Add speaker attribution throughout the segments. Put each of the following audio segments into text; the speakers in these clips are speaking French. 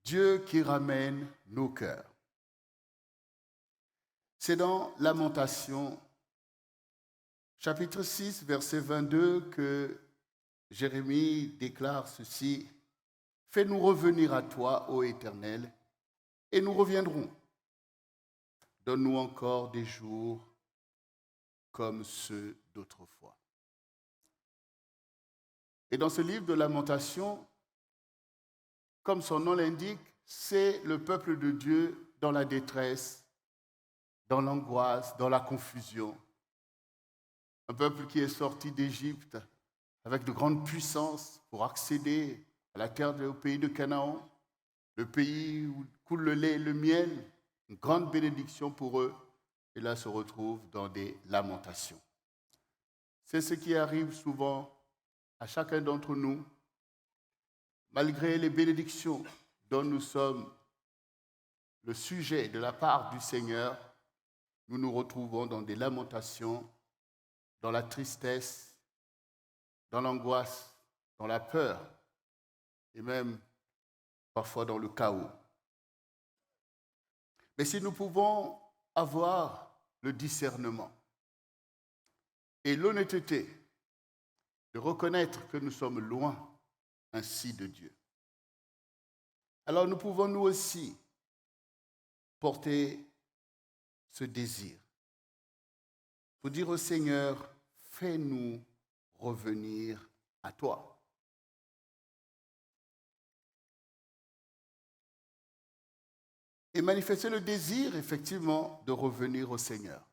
Speaker 1: Dieu qui ramène nos cœurs. C'est dans Lamentation, chapitre 6, verset 22, que Jérémie déclare ceci. « Fais-nous revenir à toi, ô Éternel, et nous reviendrons. Donne-nous encore des jours comme ceux d'autrefois. » Et dans ce livre de Lamentation, comme son nom l'indique, c'est le peuple de Dieu dans la détresse, dans l'angoisse, dans la confusion. Un peuple qui est sorti d'Égypte avec de grandes puissances pour accéder à la terre au pays de Canaan, le pays où coule le lait et le miel, une grande bénédiction pour eux, et là se retrouvent dans des lamentations. C'est ce qui arrive souvent à chacun d'entre nous, malgré les bénédictions dont nous sommes le sujet de la part du Seigneur, nous nous retrouvons dans des lamentations, dans la tristesse, dans l'angoisse, dans la peur et même parfois dans le chaos. Mais si nous pouvons avoir le discernement et l'honnêteté de reconnaître que nous sommes loin ainsi de Dieu, alors nous pouvons nous aussi porter ce désir pour dire au Seigneur, fais-nous revenir à toi. Et manifester le désir, effectivement, de revenir au Seigneur.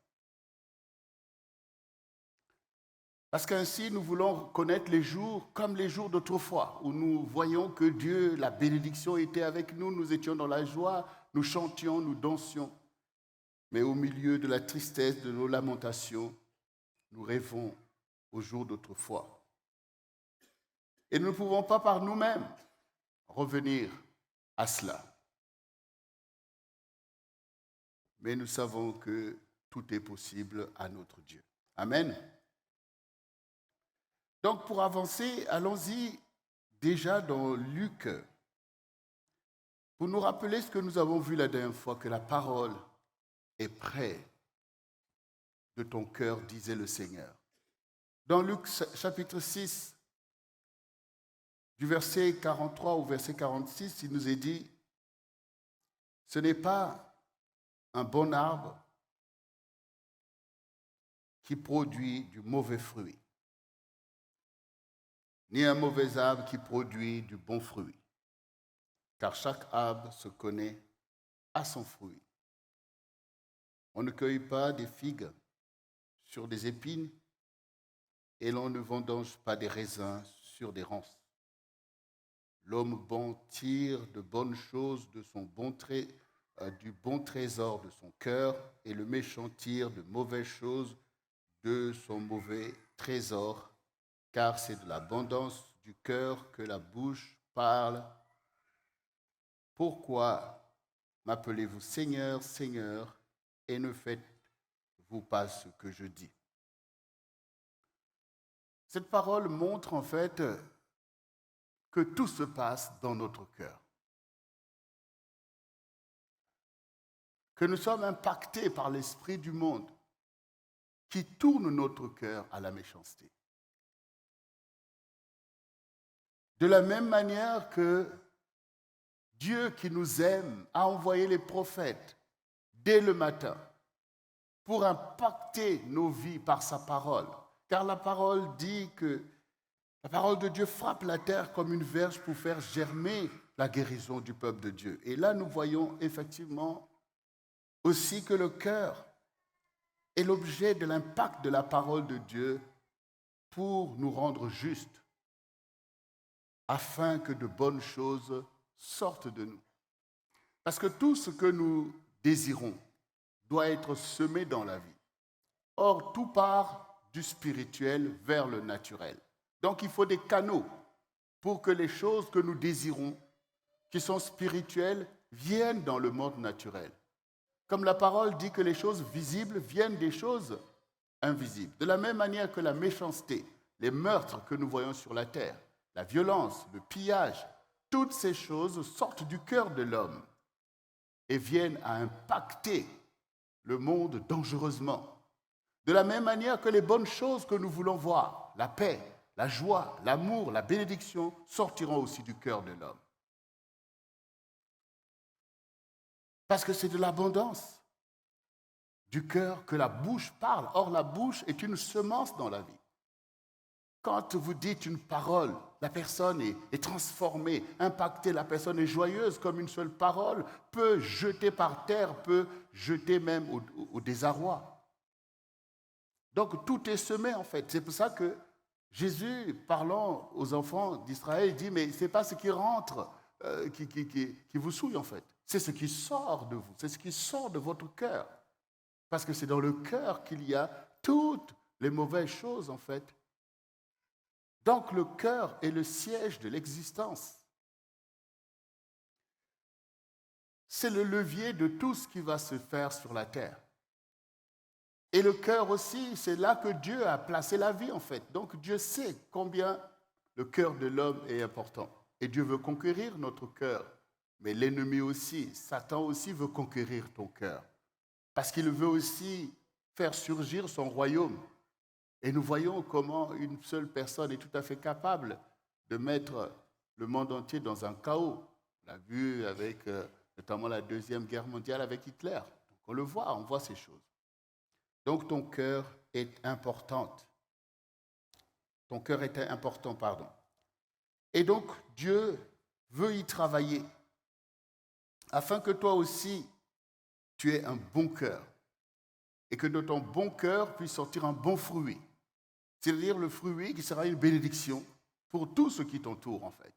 Speaker 1: Parce qu'ainsi, nous voulons connaître les jours comme les jours d'autrefois, où nous voyons que Dieu, la bénédiction était avec nous, nous étions dans la joie, nous chantions, nous dansions. Mais au milieu de la tristesse, de nos lamentations, nous rêvons aux jours d'autrefois. Et nous ne pouvons pas par nous-mêmes revenir à cela. Mais nous savons que tout est possible à notre Dieu. Amen. Donc pour avancer, allons-y déjà dans Luc, pour nous rappeler ce que nous avons vu la dernière fois, que la parole est près de ton cœur, disait le Seigneur. Dans Luc chapitre 6, du verset 43 au verset 46, il nous est dit, ce n'est pas un bon arbre qui produit du mauvais fruit, ni un mauvais arbre qui produit du bon fruit, car chaque arbre se connaît à son fruit. On ne cueille pas des figues sur des épines et l'on ne vendange pas des raisins sur des ronces. L'homme bon tire de bonnes choses de son du bon trésor de son cœur, et le méchant tire de mauvaises choses de son mauvais trésor, car c'est de l'abondance du cœur que la bouche parle. Pourquoi m'appelez-vous Seigneur, Seigneur, et ne faites-vous pas ce que je dis? Cette parole montre en fait que tout se passe dans notre cœur. Que nous sommes impactés par l'esprit du monde qui tourne notre cœur à la méchanceté. De la même manière que Dieu qui nous aime a envoyé les prophètes dès le matin pour impacter nos vies par sa parole. Car la parole dit que la parole de Dieu frappe la terre comme une verge pour faire germer la guérison du peuple de Dieu. Et là, nous voyons effectivement aussi que le cœur est l'objet de l'impact de la parole de Dieu pour nous rendre justes, afin que de bonnes choses sortent de nous. Parce que tout ce que nous désirons doit être semé dans la vie. Or, tout part du spirituel vers le naturel. Donc, il faut des canaux pour que les choses que nous désirons, qui sont spirituelles, viennent dans le monde naturel. Comme la parole dit que les choses visibles viennent des choses invisibles. De la même manière que la méchanceté, les meurtres que nous voyons sur la terre, la violence, le pillage, toutes ces choses sortent du cœur de l'homme et viennent à impacter le monde dangereusement. De la même manière que les bonnes choses que nous voulons voir, la paix, la joie, l'amour, la bénédiction, sortiront aussi du cœur de l'homme. Parce que c'est de l'abondance du cœur que la bouche parle. Or, la bouche est une semence dans la vie. Quand vous dites une parole, la personne est transformée, impactée, la personne est joyeuse, comme une seule parole peut jeter par terre, peut jeter même au désarroi. Donc tout est semé en fait. C'est pour ça que Jésus, parlant aux enfants d'Israël, dit, mais ce n'est pas ce qui rentre qui vous souille en fait. C'est ce qui sort de vous, c'est ce qui sort de votre cœur. Parce que c'est dans le cœur qu'il y a toutes les mauvaises choses en fait. Donc le cœur est le siège de l'existence. C'est le levier de tout ce qui va se faire sur la terre. Et le cœur aussi, c'est là que Dieu a placé la vie en fait. Donc Dieu sait combien le cœur de l'homme est important. Et Dieu veut conquérir notre cœur. Mais l'ennemi aussi, Satan aussi veut conquérir ton cœur. Parce qu'il veut aussi faire surgir son royaume. Et nous voyons comment une seule personne est tout à fait capable de mettre le monde entier dans un chaos. On l'a vu avec notamment la Deuxième Guerre mondiale avec Hitler. Donc on le voit, on voit ces choses. Donc ton cœur est importante. Ton cœur est important, pardon. Et donc Dieu veut y travailler afin que toi aussi tu aies un bon cœur et que de ton bon cœur puisse sortir un bon fruit. C'est-à-dire le fruit qui sera une bénédiction pour tout ce qui t'entoure en fait.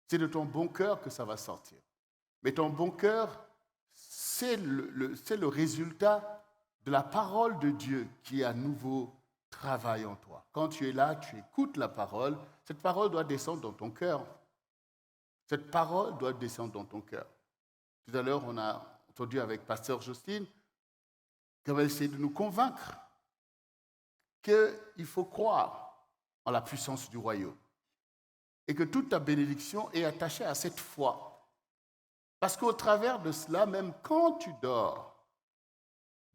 Speaker 1: C'est de ton bon cœur que ça va sortir. Mais ton bon cœur, c'est le résultat de la parole de Dieu qui à nouveau travaille en toi. Quand tu es là, tu écoutes la parole, cette parole doit descendre dans ton cœur. Cette parole doit descendre dans ton cœur. Tout à l'heure, on a entendu avec Pasteur Justine qu'elle va essayer de nous convaincre qu'il faut croire en la puissance du royaume et que toute ta bénédiction est attachée à cette foi. Parce qu'au travers de cela, même quand tu dors,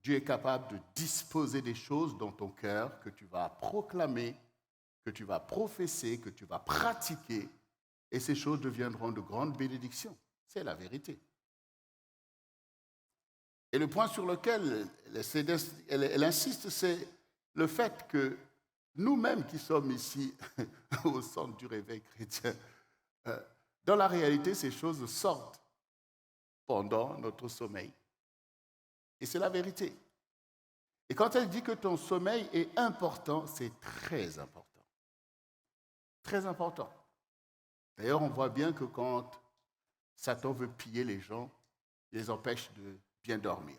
Speaker 1: Dieu est capable de disposer des choses dans ton cœur que tu vas proclamer, que tu vas professer, que tu vas pratiquer, et ces choses deviendront de grandes bénédictions. C'est la vérité. Et le point sur lequel elle insiste, c'est le fait que nous-mêmes qui sommes ici au centre du réveil chrétien, dans la réalité, ces choses sortent pendant notre sommeil. Et c'est la vérité. Et quand elle dit que ton sommeil est important, c'est très important. Très important. D'ailleurs, on voit bien que quand Satan veut piller les gens, il les empêche de bien dormir.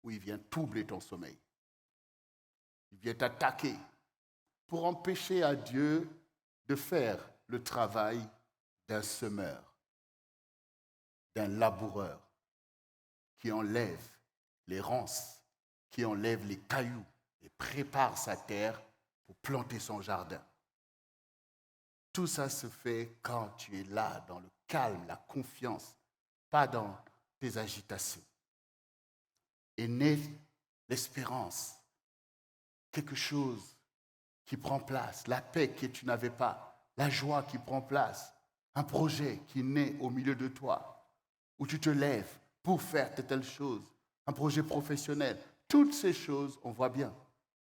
Speaker 1: Ou il vient troubler ton sommeil. Il vient t'attaquer pour empêcher à Dieu de faire le travail d'un semeur, d'un laboureur qui enlève les ronces, qui enlève les cailloux et prépare sa terre pour planter son jardin. Tout ça se fait quand tu es là, dans le calme, la confiance, pas dans tes agitations. Et naît l'espérance, quelque chose qui prend place, la paix que tu n'avais pas, la joie qui prend place, un projet qui naît au milieu de toi, où tu te lèves pour faire telle chose, un projet professionnel. Toutes ces choses, on voit bien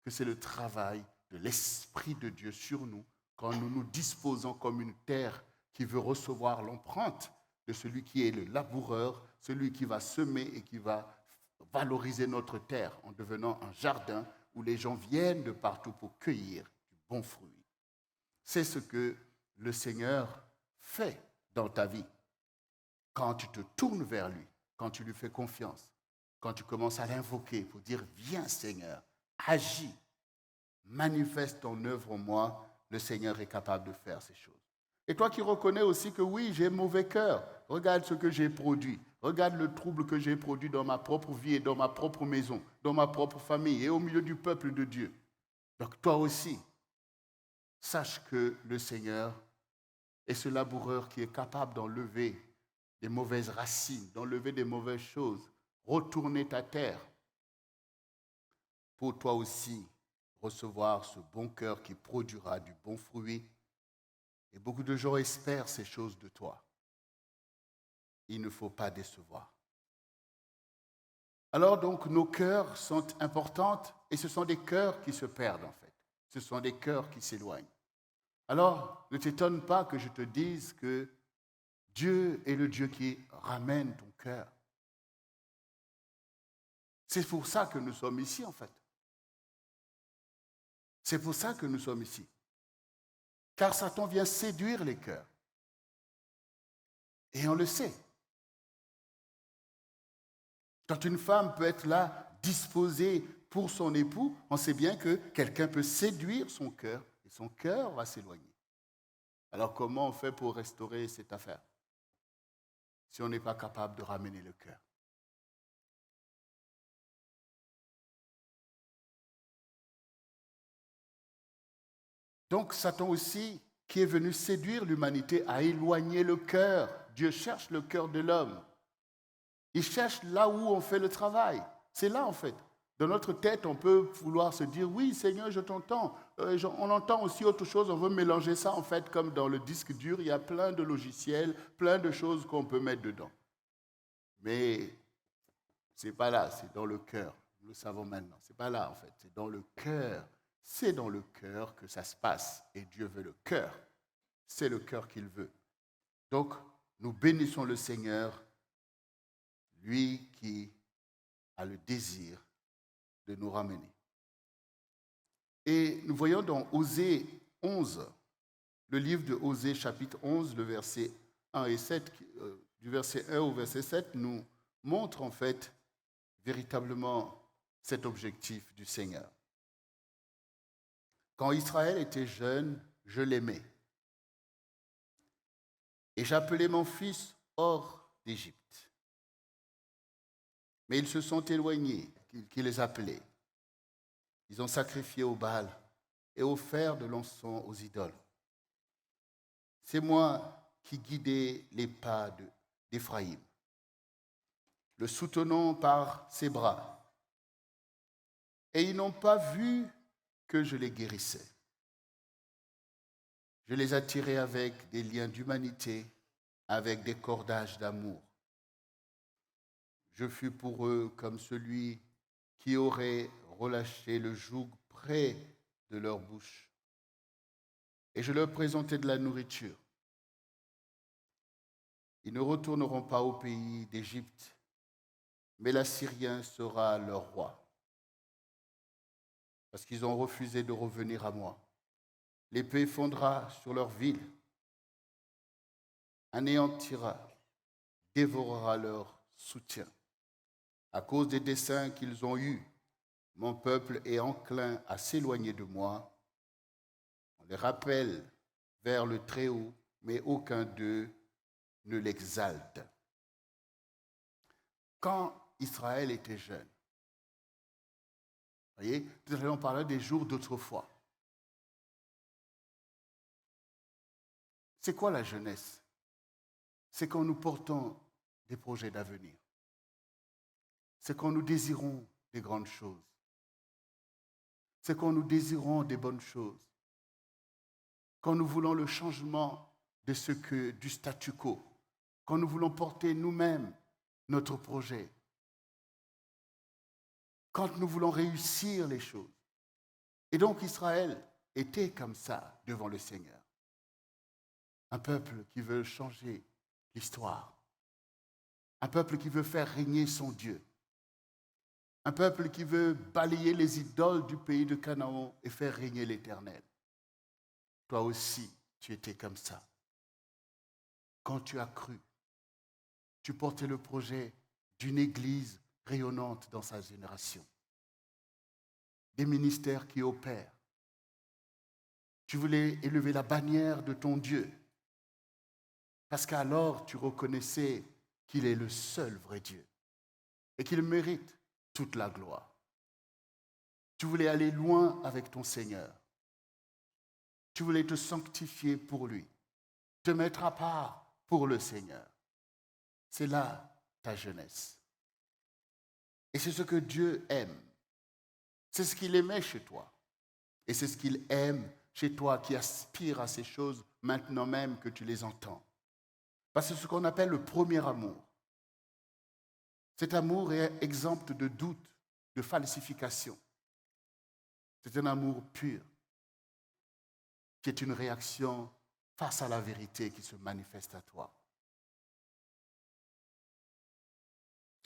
Speaker 1: que c'est le travail de l'Esprit de Dieu sur nous quand nous nous disposons comme une terre qui veut recevoir l'empreinte de celui qui est le laboureur, celui qui va semer et qui va valoriser notre terre en devenant un jardin où les gens viennent de partout pour cueillir du bon fruit. C'est ce que le Seigneur fait dans ta vie. Quand tu te tournes vers lui, quand tu lui fais confiance, quand tu commences à l'invoquer pour dire « Viens Seigneur, agis, manifeste ton œuvre en moi », le Seigneur est capable de faire ces choses. Et toi qui reconnais aussi que oui, j'ai mauvais cœur, regarde ce que j'ai produit, regarde le trouble que j'ai produit dans ma propre vie et dans ma propre maison, dans ma propre famille et au milieu du peuple de Dieu. Donc toi aussi, sache que le Seigneur et ce laboureur qui est capable d'enlever des mauvaises racines, d'enlever des mauvaises choses, retourner ta terre pour toi aussi recevoir ce bon cœur qui produira du bon fruit. Et beaucoup de gens espèrent ces choses de toi. Il ne faut pas décevoir. Alors donc, nos cœurs sont importants et ce sont des cœurs qui se perdent en fait. Ce sont des cœurs qui s'éloignent. Alors, ne t'étonne pas que je te dise que Dieu est le Dieu qui ramène ton cœur. C'est pour ça que nous sommes ici en fait. C'est pour ça que nous sommes ici. Car Satan vient séduire les cœurs. Et on le sait. Quand une femme peut être là, disposée pour son époux, on sait bien que quelqu'un peut séduire son cœur et son cœur va s'éloigner. Alors comment on fait pour restaurer cette affaire si on n'est pas capable de ramener le cœur? Donc Satan aussi, qui est venu séduire l'humanité, a éloigné le cœur. Dieu cherche le cœur de l'homme. Il cherche là où on fait le travail. C'est là en fait. Dans notre tête, on peut vouloir se dire, oui Seigneur, je t'entends. On entend aussi autre chose, on veut mélanger ça en fait comme dans le disque dur, il y a plein de logiciels, plein de choses qu'on peut mettre dedans. Mais ce n'est pas là, c'est dans le cœur. Nous le savons maintenant. Ce n'est pas là en fait, c'est dans le cœur. C'est dans le cœur que ça se passe. Et Dieu veut le cœur. C'est le cœur qu'il veut. Donc, nous bénissons le Seigneur, lui qui a le désir de nous ramener. Et nous voyons dans Osée 11, le livre de Osée chapitre 11, le verset 1 et 7, du verset 1 au verset 7, nous montre en fait véritablement cet objectif du Seigneur. Quand Israël était jeune, je l'aimais. Et j'appelais mon fils hors d'Égypte. Mais ils se sont éloignés, qui les appelaient. Ils ont sacrifié au Baal et offert de l'encens aux idoles. C'est moi qui guidais les pas d'Éphraïm, le soutenant par ses bras. Et ils n'ont pas vu que je les guérissais. Je les attirais avec des liens d'humanité, avec des cordages d'amour. Je fus pour eux comme celui qui aurait relâché le joug près de leur bouche. Et je leur présentais de la nourriture. Ils ne retourneront pas au pays d'Égypte, mais l'Assyrien sera leur roi. Parce qu'ils ont refusé de revenir à moi. L'épée fondra sur leur ville, anéantira, dévorera leur soutien. À cause des desseins qu'ils ont eus, mon peuple est enclin à s'éloigner de moi. On les rappelle vers le Très-Haut, mais aucun d'eux ne l'exalte. Quand Israël était jeune, vous voyez, tout à l'heure on parlait des jours d'autrefois. C'est quoi la jeunesse? C'est quand nous portons des projets d'avenir. C'est quand nous désirons des grandes choses. C'est quand nous désirons des bonnes choses. Quand nous voulons le changement du statu quo. Quand nous voulons porter nous-mêmes notre projet. Quand nous voulons réussir les choses. Et donc Israël était comme ça devant le Seigneur. Un peuple qui veut changer l'histoire. Un peuple qui veut faire régner son Dieu. Un peuple qui veut balayer les idoles du pays de Canaan et faire régner l'Éternel. Toi aussi, tu étais comme ça. Quand tu as cru, tu portais le projet d'une église rayonnante dans sa génération. Des ministères qui opèrent. Tu voulais élever la bannière de ton Dieu. Parce qu'alors, tu reconnaissais qu'il est le seul vrai Dieu et qu'il mérite toute la gloire. Tu voulais aller loin avec ton Seigneur. Tu voulais te sanctifier pour lui. te mettre à part pour le Seigneur. C'est là ta jeunesse. Et c'est ce que Dieu aime. C'est ce qu'il aimait chez toi. Et c'est ce qu'il aime chez toi qui aspire à ces choses maintenant même que tu les entends. Parce que c'est ce qu'on appelle le premier amour. Cet amour est exempt de doute, de falsification. C'est un amour pur, qui est une réaction face à la vérité qui se manifeste à toi.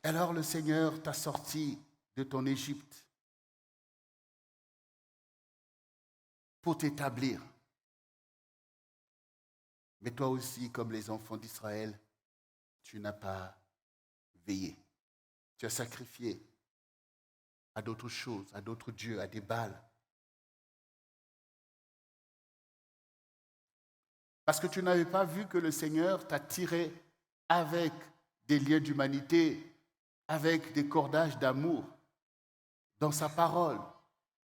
Speaker 1: Alors le Seigneur t'a sorti de ton Égypte pour t'établir. Mais toi aussi, comme les enfants d'Israël, tu n'as pas veillé. Tu as sacrifié à d'autres choses, à d'autres dieux, à des Baals. Parce que tu n'avais pas vu que le Seigneur t'a tiré avec des liens d'humanité, avec des cordages d'amour, dans sa parole,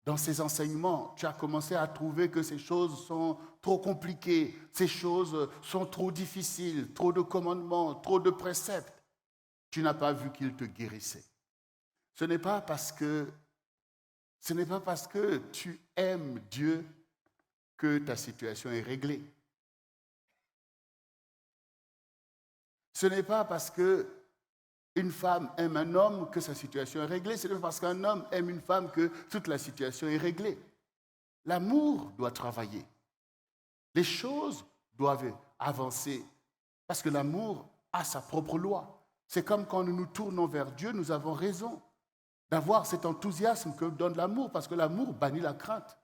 Speaker 1: dans ses enseignements. Tu as commencé à trouver que ces choses sont trop compliquées, ces choses sont trop difficiles, trop de commandements, trop de préceptes. Tu n'as pas vu qu'il te guérissait. Ce n'est pas parce que tu aimes Dieu que ta situation est réglée. Ce n'est pas parce qu'une femme aime un homme que sa situation est réglée. Ce n'est pas parce qu'un homme aime une femme que toute la situation est réglée. L'amour doit travailler. Les choses doivent avancer parce que l'amour a sa propre loi. C'est comme quand nous nous tournons vers Dieu, nous avons raison d'avoir cet enthousiasme que donne l'amour, parce que l'amour bannit la crainte.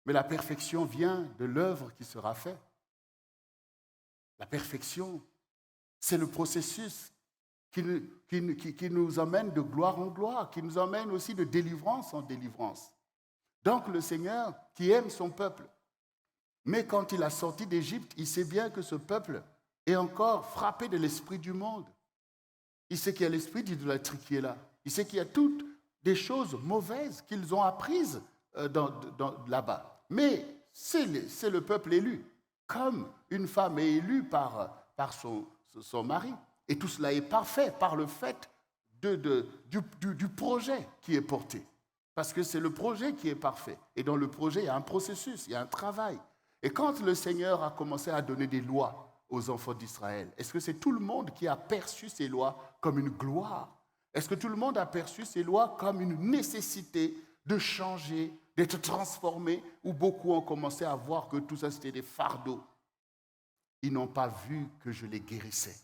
Speaker 1: Mais la perfection vient de l'œuvre qui sera faite. La perfection, c'est le processus qui nous emmène de gloire en gloire, qui nous emmène aussi de délivrance en délivrance. Donc le Seigneur qui aime son peuple, mais quand il a sorti d'Égypte, il sait bien que ce peuple est encore frappé de l'esprit du monde. Il sait qu'il y a l'esprit d'idolâtrie qui est là. Il sait qu'il y a toutes des choses mauvaises qu'ils ont apprises là-bas. Mais c'est le peuple élu, comme une femme est élue par son mari. Et tout cela est parfait par le fait du projet qui est porté. Parce que c'est le projet qui est parfait. Et dans le projet, il y a un processus, il y a un travail. Et quand le Seigneur a commencé à donner des lois aux enfants d'Israël, est-ce que c'est tout le monde qui a perçu ces lois comme une gloire? Est-ce que tout le monde a perçu ces lois comme une nécessité de changer, d'être transformé, ou beaucoup ont commencé à voir que tout ça c'était des fardeaux? Ils n'ont pas vu que je les guérissais.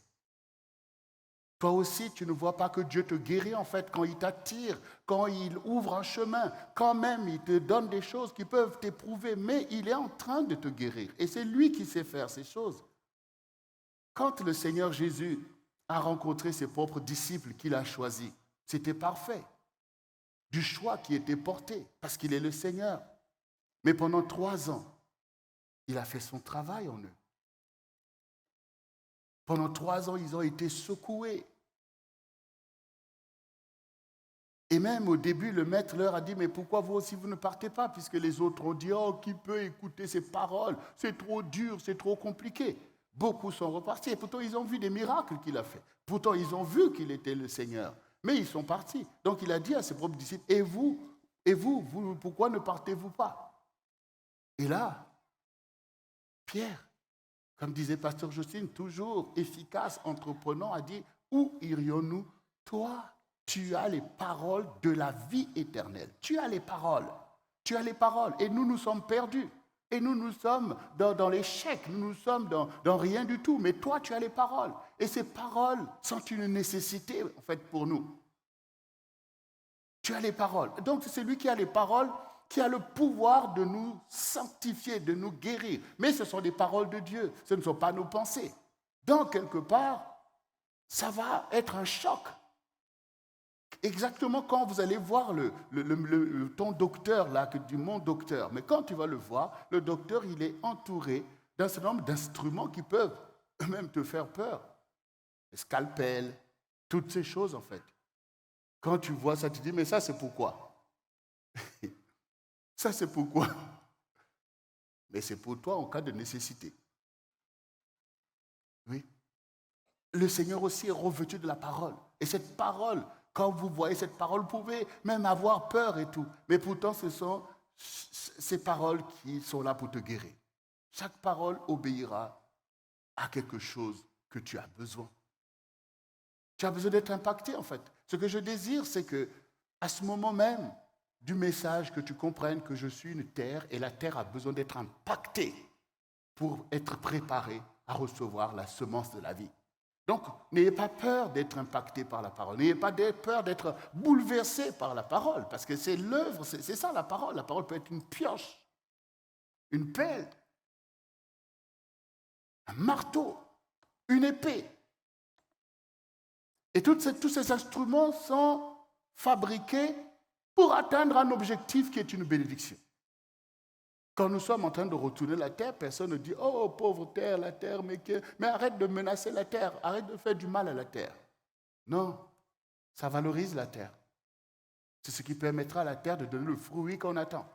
Speaker 1: Toi aussi, tu ne vois pas que Dieu te guérit en fait quand il t'attire, quand il ouvre un chemin, quand même il te donne des choses qui peuvent t'éprouver, mais il est en train de te guérir. Et c'est lui qui sait faire ces choses. Quand le Seigneur Jésus a rencontré ses propres disciples qu'il a choisis, c'était parfait. Du choix qui était porté, parce qu'il est le Seigneur. Mais pendant 3 ans, il a fait son travail en eux. Pendant 3 ans, ils ont été secoués. Et même au début, le maître leur a dit, mais pourquoi vous aussi vous ne partez pas? Puisque les autres ont dit, oh, qui peut écouter ces paroles? C'est trop dur, c'est trop compliqué. Beaucoup sont repartis. Et pourtant, ils ont vu des miracles qu'il a fait. Pourtant, ils ont vu qu'il était le Seigneur. Mais ils sont partis. Donc, il a dit à ses propres disciples, et vous, pourquoi ne partez-vous pas? Et là, Pierre, comme disait Pasteur Justine, toujours efficace, entreprenant, a dit, où irions-nous? Toi, tu as les paroles de la vie éternelle. Tu as les paroles. Tu as les paroles. Et nous sommes perdus. Et nous sommes dans l'échec. Nous sommes dans rien du tout. Mais toi, tu as les paroles. Et ces paroles sont une nécessité, en fait, pour nous. Tu as les paroles. Donc, c'est lui qui a les paroles, qui a le pouvoir de nous sanctifier, de nous guérir. Mais ce sont des paroles de Dieu. Ce ne sont pas nos pensées. Donc, quelque part, ça va être un choc. Exactement quand vous allez voir ton docteur, là, du mon docteur. Mais quand tu vas le voir, le docteur, il est entouré d'un certain nombre d'instruments qui peuvent même te faire peur. Le scalpel, toutes ces choses, en fait. Quand tu vois ça, tu te dis, mais ça, c'est pourquoi? Ça, c'est pourquoi? Mais c'est pour toi en cas de nécessité. le Seigneur aussi est revêtu de la parole. Et cette parole, quand vous voyez cette parole, vous pouvez même avoir peur et tout. Mais pourtant, ce sont ces paroles qui sont là pour te guérir. Chaque parole obéira à quelque chose que tu as besoin. Tu as besoin d'être impacté, en fait. Ce que je désire, c'est que, à ce moment même du message, que tu comprennes que je suis une terre et la terre a besoin d'être impactée pour être préparée à recevoir la semence de la vie. Donc, n'ayez pas peur d'être impacté par la parole. N'ayez pas peur d'être bouleversé par la parole, parce que c'est l'œuvre, c'est ça la parole. La parole peut être une pioche, une pelle, un marteau, une épée. Et tous ces instruments sont fabriqués pour atteindre un objectif qui est une bénédiction. Quand nous sommes en train de retourner la terre, personne ne dit « Oh, pauvre terre, la terre, mais arrête de menacer la terre, arrête de faire du mal à la terre. » Non, ça valorise la terre. C'est ce qui permettra à la terre de donner le fruit qu'on attend.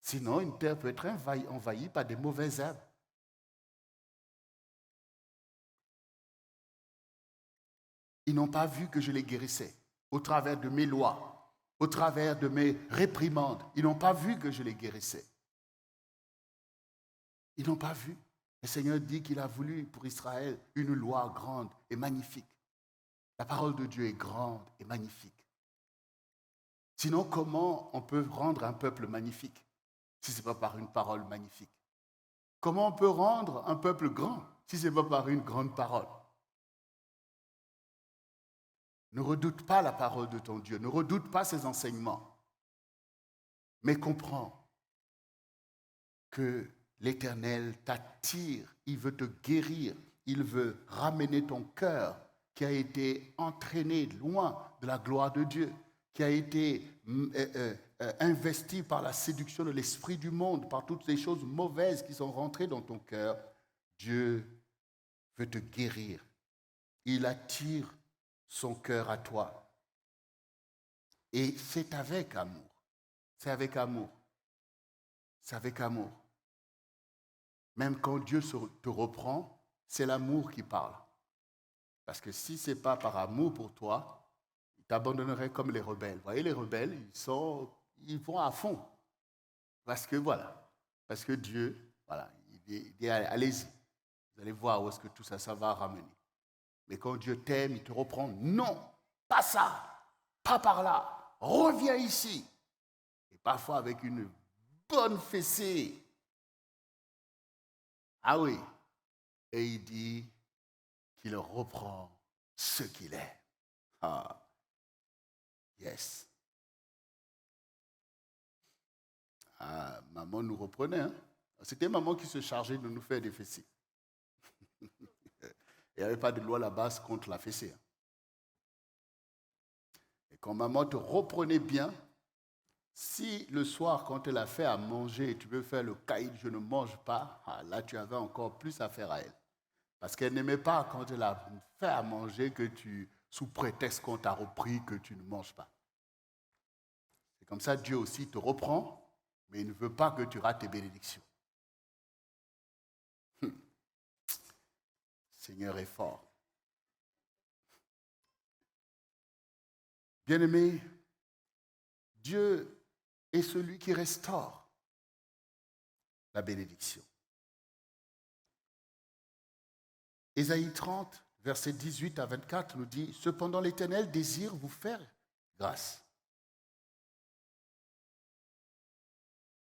Speaker 1: Sinon, une terre peut être envahie par des mauvaises herbes. Ils n'ont pas vu que je les guérissais au travers de mes lois, au travers de mes réprimandes. Ils n'ont pas vu que je les guérissais. Ils n'ont pas vu. Le Seigneur dit qu'il a voulu pour Israël une loi grande et magnifique. La parole de Dieu est grande et magnifique. Sinon, comment on peut rendre un peuple magnifique si ce n'est pas par une parole magnifique? Comment on peut rendre un peuple grand si ce n'est pas par une grande parole? Ne redoute pas la parole de ton Dieu, ne redoute pas ses enseignements, mais comprends que l'Éternel t'attire, il veut te guérir, il veut ramener ton cœur qui a été entraîné loin de la gloire de Dieu, qui a été investi par la séduction de l'esprit du monde, par toutes ces choses mauvaises qui sont rentrées dans ton cœur. Dieu veut te guérir. Il attire son cœur à toi. Et c'est avec amour. C'est avec amour. C'est avec amour. Même quand Dieu te reprend, c'est l'amour qui parle. Parce que si ce n'est pas par amour pour toi, il t'abandonnerait comme les rebelles. Vous voyez, les rebelles, ils vont à fond. Parce que Dieu, il dit allez-y. Vous allez voir où est-ce que tout ça va ramener. Mais quand Dieu t'aime, il te reprend. Non, pas ça, pas par là. Reviens ici. Et parfois avec une bonne fessée. Ah oui. Et il dit qu'il reprend ce qu'il est. Ah, yes. Ah, maman nous reprenait. Hein? C'était maman qui se chargeait de nous faire des fessées. Il n'y avait pas de loi là-bas contre la fessée. Et quand maman te reprenait bien, si le soir, quand elle a fait à manger, tu veux faire le caïd, je ne mange pas, là tu avais encore plus affaire à elle. Parce qu'elle n'aimait pas quand elle a fait à manger que sous prétexte qu'on t'a repris, que tu ne manges pas. C'est comme ça, Dieu aussi te reprend, mais il ne veut pas que tu rates tes bénédictions. Seigneur est fort. Bien-aimé, Dieu est celui qui restaure la bénédiction. Ésaïe 30, versets 18 à 24 nous dit « Cependant l'Éternel désire vous faire grâce.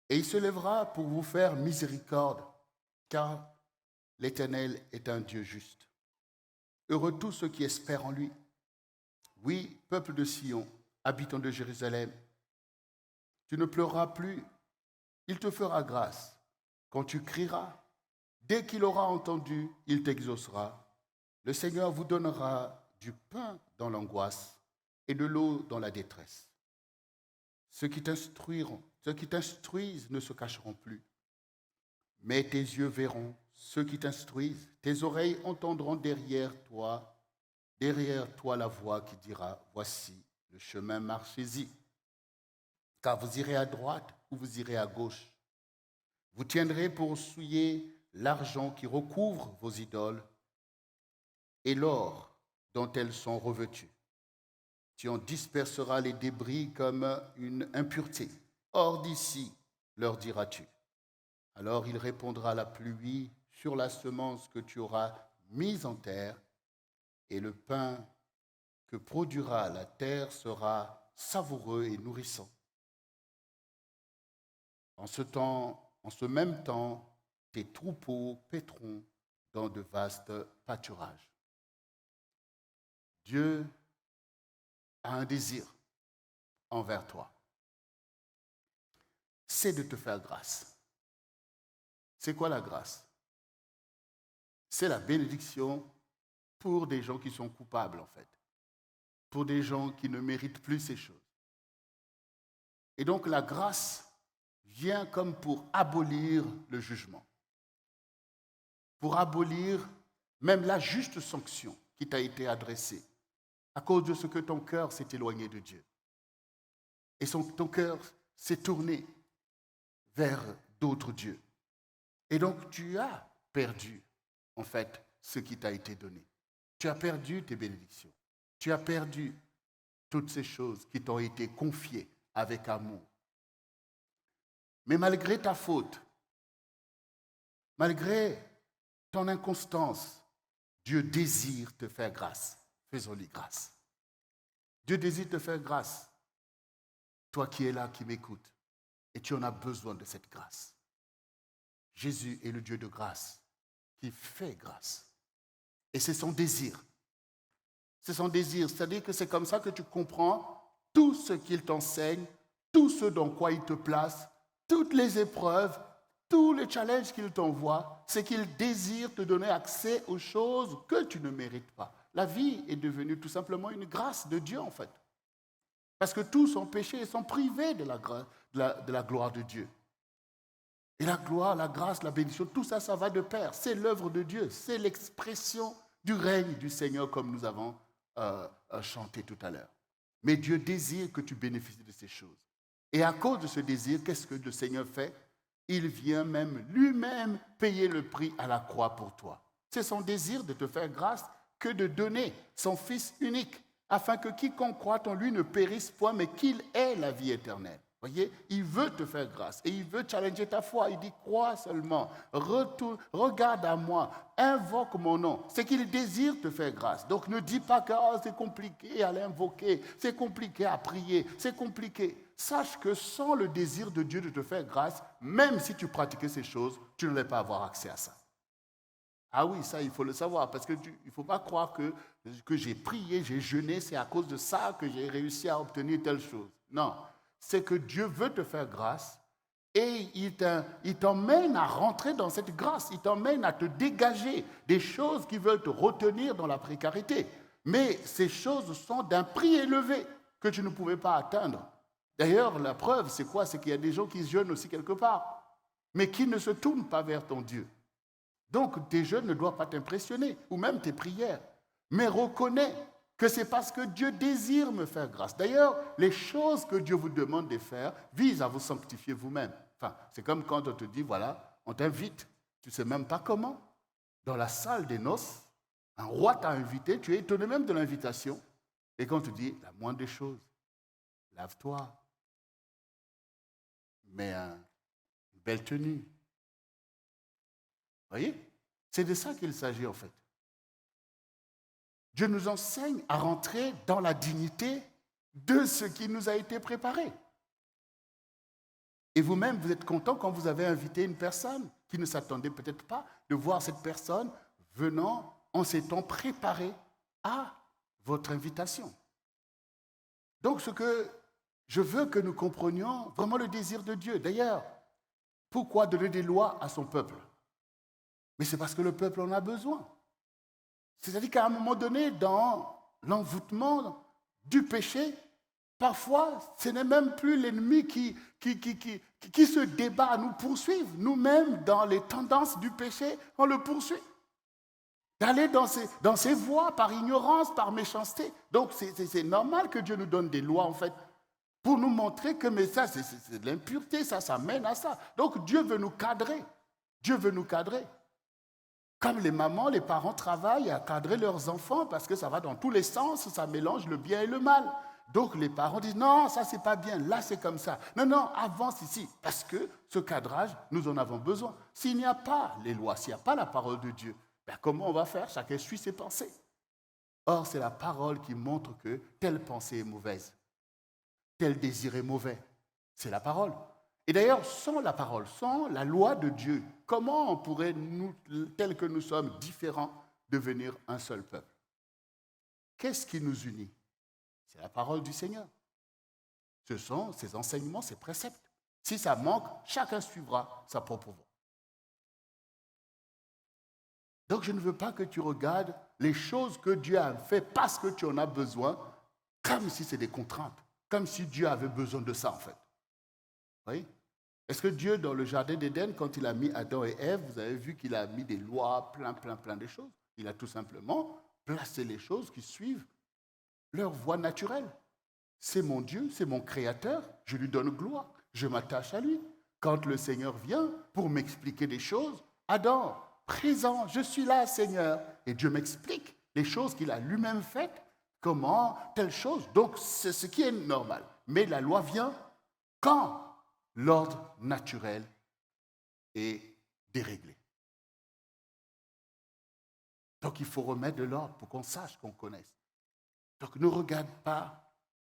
Speaker 1: Et il se lèvera pour vous faire miséricorde, car l'Éternel est un Dieu juste. Heureux tous ceux qui espèrent en lui. Oui, peuple de Sion, habitants de Jérusalem, tu ne pleureras plus, il te fera grâce. Quand tu crieras, dès qu'il aura entendu, il t'exaucera. Le Seigneur vous donnera du pain dans l'angoisse et de l'eau dans la détresse. Ceux qui t'instruisent ne se cacheront plus. Mais tes yeux verront ceux qui t'instruisent. Tes oreilles entendront derrière toi la voix qui dira, voici le chemin, marchez-y. Car vous irez à droite ou vous irez à gauche. Vous tiendrez pour souiller l'argent qui recouvre vos idoles et l'or dont elles sont revêtues. Tu en disperseras les débris comme une impureté. Hors d'ici, leur diras-tu. Alors il répondra la pluie sur la semence que tu auras mise en terre, et le pain que produira la terre sera savoureux et nourrissant. En ce même temps, tes troupeaux paîtront dans de vastes pâturages. Dieu a un désir envers toi. C'est de te faire grâce. C'est quoi la grâce? C'est la bénédiction pour des gens qui sont coupables, en fait. Pour des gens qui ne méritent plus ces choses. Et donc la grâce vient comme pour abolir le jugement. Pour abolir même la juste sanction qui t'a été adressée à cause de ce que ton cœur s'est éloigné de Dieu. Et ton cœur s'est tourné vers d'autres dieux. Et donc tu as perdu, en fait, ce qui t'a été donné. Tu as perdu tes bénédictions. Tu as perdu toutes ces choses qui t'ont été confiées avec amour. Mais malgré ta faute, malgré ton inconstance, Dieu désire te faire grâce. Faisons-lui grâce. Dieu désire te faire grâce. Toi qui es là, qui m'écoutes, et tu en as besoin de cette grâce. Jésus est le Dieu de grâce qui fait grâce. Et c'est son désir. C'est son désir. C'est-à-dire que c'est comme ça que tu comprends tout ce qu'il t'enseigne, tout ce dans quoi il te place, toutes les épreuves, tous les challenges qu'il t'envoie, c'est qu'il désire te donner accès aux choses que tu ne mérites pas. La vie est devenue tout simplement une grâce de Dieu, en fait. Parce que tous ont péché et sont privés de la gloire de Dieu. Et la gloire, la grâce, la bénédiction, tout ça, ça va de pair. C'est l'œuvre de Dieu. C'est l'expression du règne du Seigneur, comme nous avons chanté tout à l'heure. Mais Dieu désire que tu bénéficies de ces choses. Et à cause de ce désir, qu'est-ce que le Seigneur fait? Il vient même lui-même payer le prix à la croix pour toi. C'est son désir de te faire grâce que de donner son Fils unique, afin que quiconque croit en lui ne périsse point, mais qu'il ait la vie éternelle. Voyez, il veut te faire grâce et il veut challenger ta foi. Il dit, crois seulement, retourne, regarde à moi, invoque mon nom. C'est qu'il désire te faire grâce. Donc ne dis pas que c'est compliqué à l'invoquer, c'est compliqué à prier, c'est compliqué. Sache que sans le désir de Dieu de te faire grâce, même si tu pratiquais ces choses, tu n'allais pas avoir accès à ça. Ah oui, ça, il faut le savoir, parce qu'il ne faut pas croire que j'ai prié, j'ai jeûné, c'est à cause de ça que j'ai réussi à obtenir telle chose. Non, c'est que Dieu veut te faire grâce et il t'emmène à rentrer dans cette grâce, il t'emmène à te dégager des choses qui veulent te retenir dans la précarité. Mais ces choses sont d'un prix élevé que tu ne pouvais pas atteindre. D'ailleurs, la preuve, c'est quoi? C'est qu'il y a des gens qui jeûnent aussi quelque part, mais qui ne se tournent pas vers ton Dieu. Donc, tes jeûnes ne doivent pas t'impressionner, ou même tes prières. Mais reconnais que c'est parce que Dieu désire me faire grâce. D'ailleurs, les choses que Dieu vous demande de faire visent à vous sanctifier vous-même. Enfin, c'est comme quand on te dit, voilà, on t'invite, tu ne sais même pas comment. Dans la salle des noces, un roi t'a invité, tu es étonné même de l'invitation. Et quand on te dit, la moindre des choses, lave-toi, mets une belle tenue. Vous voyez? C'est de ça qu'il s'agit en fait. Dieu nous enseigne à rentrer dans la dignité de ce qui nous a été préparé. Et vous-même, vous êtes content quand vous avez invité une personne qui ne s'attendait peut-être pas de voir cette personne venant en s'étant préparée à votre invitation. Donc, ce que je veux que nous comprenions, vraiment le désir de Dieu. D'ailleurs, pourquoi donner des lois à son peuple? Mais c'est parce que le peuple en a besoin. C'est-à-dire qu'à un moment donné, dans l'envoûtement du péché, parfois, ce n'est même plus l'ennemi qui se débat à nous poursuivre. Nous-mêmes, dans les tendances du péché, on le poursuit. D'aller dans ses voies par ignorance, par méchanceté. Donc, c'est normal que Dieu nous donne des lois, en fait, pour nous montrer que mais ça, c'est de l'impureté, ça mène à ça. Donc, Dieu veut nous cadrer. Dieu veut nous cadrer. Comme les mamans, les parents travaillent à cadrer leurs enfants parce que ça va dans tous les sens, ça mélange le bien et le mal. Donc les parents disent non, ça c'est pas bien, là c'est comme ça. Non, non, avance ici, parce que ce cadrage, nous en avons besoin. S'il n'y a pas les lois, s'il n'y a pas la parole de Dieu, ben comment on va faire? Chacun suit ses pensées. Or, c'est la parole qui montre que telle pensée est mauvaise, tel désir est mauvais. C'est la parole. Et d'ailleurs, sans la parole, sans la loi de Dieu, comment on pourrait, nous, tels que nous sommes différents, devenir un seul peuple? Qu'est-ce qui nous unit? C'est la parole du Seigneur. Ce sont ses enseignements, ses préceptes. Si ça manque, chacun suivra sa propre voie. Donc je ne veux pas que tu regardes les choses que Dieu a fait parce que tu en as besoin, comme si c'est des contraintes, comme si Dieu avait besoin de ça en fait. Oui? Est-ce que Dieu, dans le jardin d'Éden, quand il a mis Adam et Ève, vous avez vu qu'il a mis des lois, plein de choses? Il a tout simplement placé les choses qui suivent leur voie naturelle. C'est mon Dieu, c'est mon Créateur, je lui donne gloire, je m'attache à lui. Quand le Seigneur vient pour m'expliquer des choses, Adam, présent, je suis là, Seigneur. Et Dieu m'explique les choses qu'il a lui-même faites, comment, telle chose. Donc, c'est ce qui est normal. Mais la loi vient quand l'ordre naturel est déréglé. Donc, il faut remettre de l'ordre pour qu'on sache, qu'on connaisse. Donc, ne regarde pas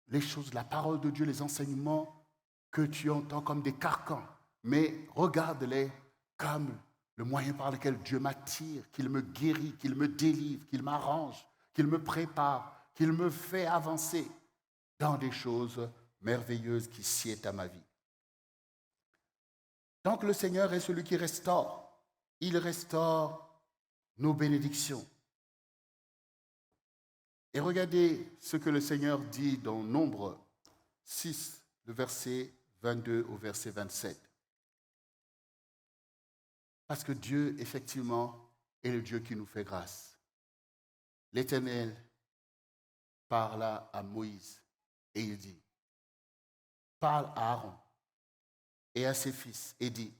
Speaker 1: les choses, la parole de Dieu, les enseignements que tu entends comme des carcans, mais regarde-les comme le moyen par lequel Dieu m'attire, qu'il me guérit, qu'il me délivre, qu'il m'arrange, qu'il me prépare, qu'il me fait avancer dans des choses merveilleuses qui sied à ma vie. Donc le Seigneur est celui qui restaure. Il restaure nos bénédictions. Et regardez ce que le Seigneur dit dans Nombre 6, le verset 22 au verset 27. Parce que Dieu, effectivement, est le Dieu qui nous fait grâce. L'Éternel parla à Moïse et il dit, parle à Aaron et à ses fils et dit,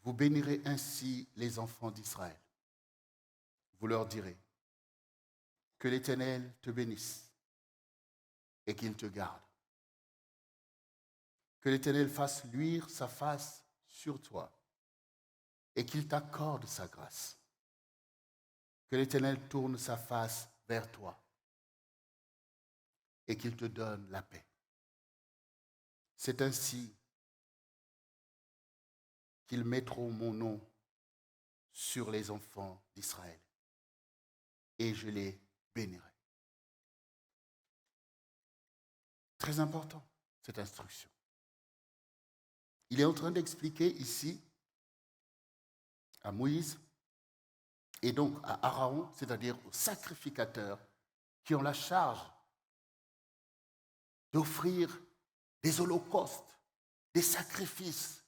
Speaker 1: vous bénirez ainsi les enfants d'Israël. Vous leur direz, que l'Éternel te bénisse et qu'il te garde. Que l'Éternel fasse luire sa face sur toi et qu'il t'accorde sa grâce. Que l'Éternel tourne sa face vers toi et qu'il te donne la paix. C'est ainsi qu'ils mettront mon nom sur les enfants d'Israël et je les bénirai. Très important, cette instruction. Il est en train d'expliquer ici à Moïse et donc à Aaron, c'est-à-dire aux sacrificateurs qui ont la charge d'offrir des holocaustes, des sacrifices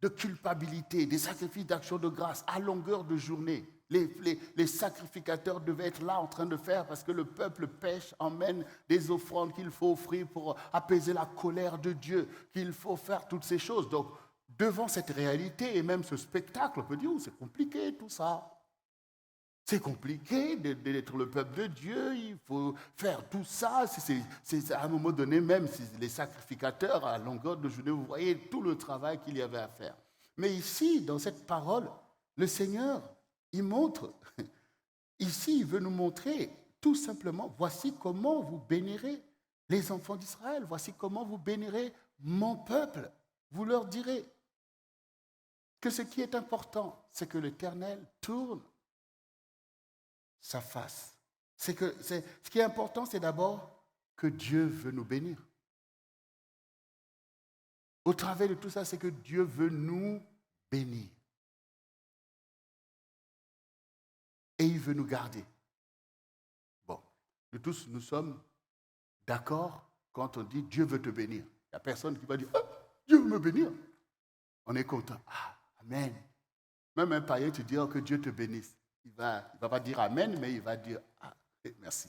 Speaker 1: de culpabilité, des sacrifices d'action de grâce à longueur de journée. Les sacrificateurs devaient être là en train de faire parce que le peuple pêche, emmène des offrandes qu'il faut offrir pour apaiser la colère de Dieu, qu'il faut faire toutes ces choses. Donc, devant cette réalité et même ce spectacle, on peut dire, c'est compliqué tout ça. C'est compliqué d'être le peuple de Dieu, il faut faire tout ça. C'est à un moment donné, même les sacrificateurs, à longueur de journée, vous voyez tout le travail qu'il y avait à faire. Mais ici, dans cette parole, le Seigneur, il montre, ici, il veut nous montrer tout simplement, voici comment vous bénirez les enfants d'Israël, voici comment vous bénirez mon peuple. Vous leur direz que ce qui est important, c'est que l'Éternel tourne sa face. Ce qui est important, c'est d'abord que Dieu veut nous bénir. Au travers de tout ça, c'est que Dieu veut nous bénir. Et il veut nous garder. Bon, nous tous, nous sommes d'accord quand on dit Dieu veut te bénir. Il n'y a personne qui va dire Dieu veut me bénir. On est content. Ah, amen. Même un païen te dit que Dieu te bénisse. Il ne va pas dire amen, mais il va dire merci.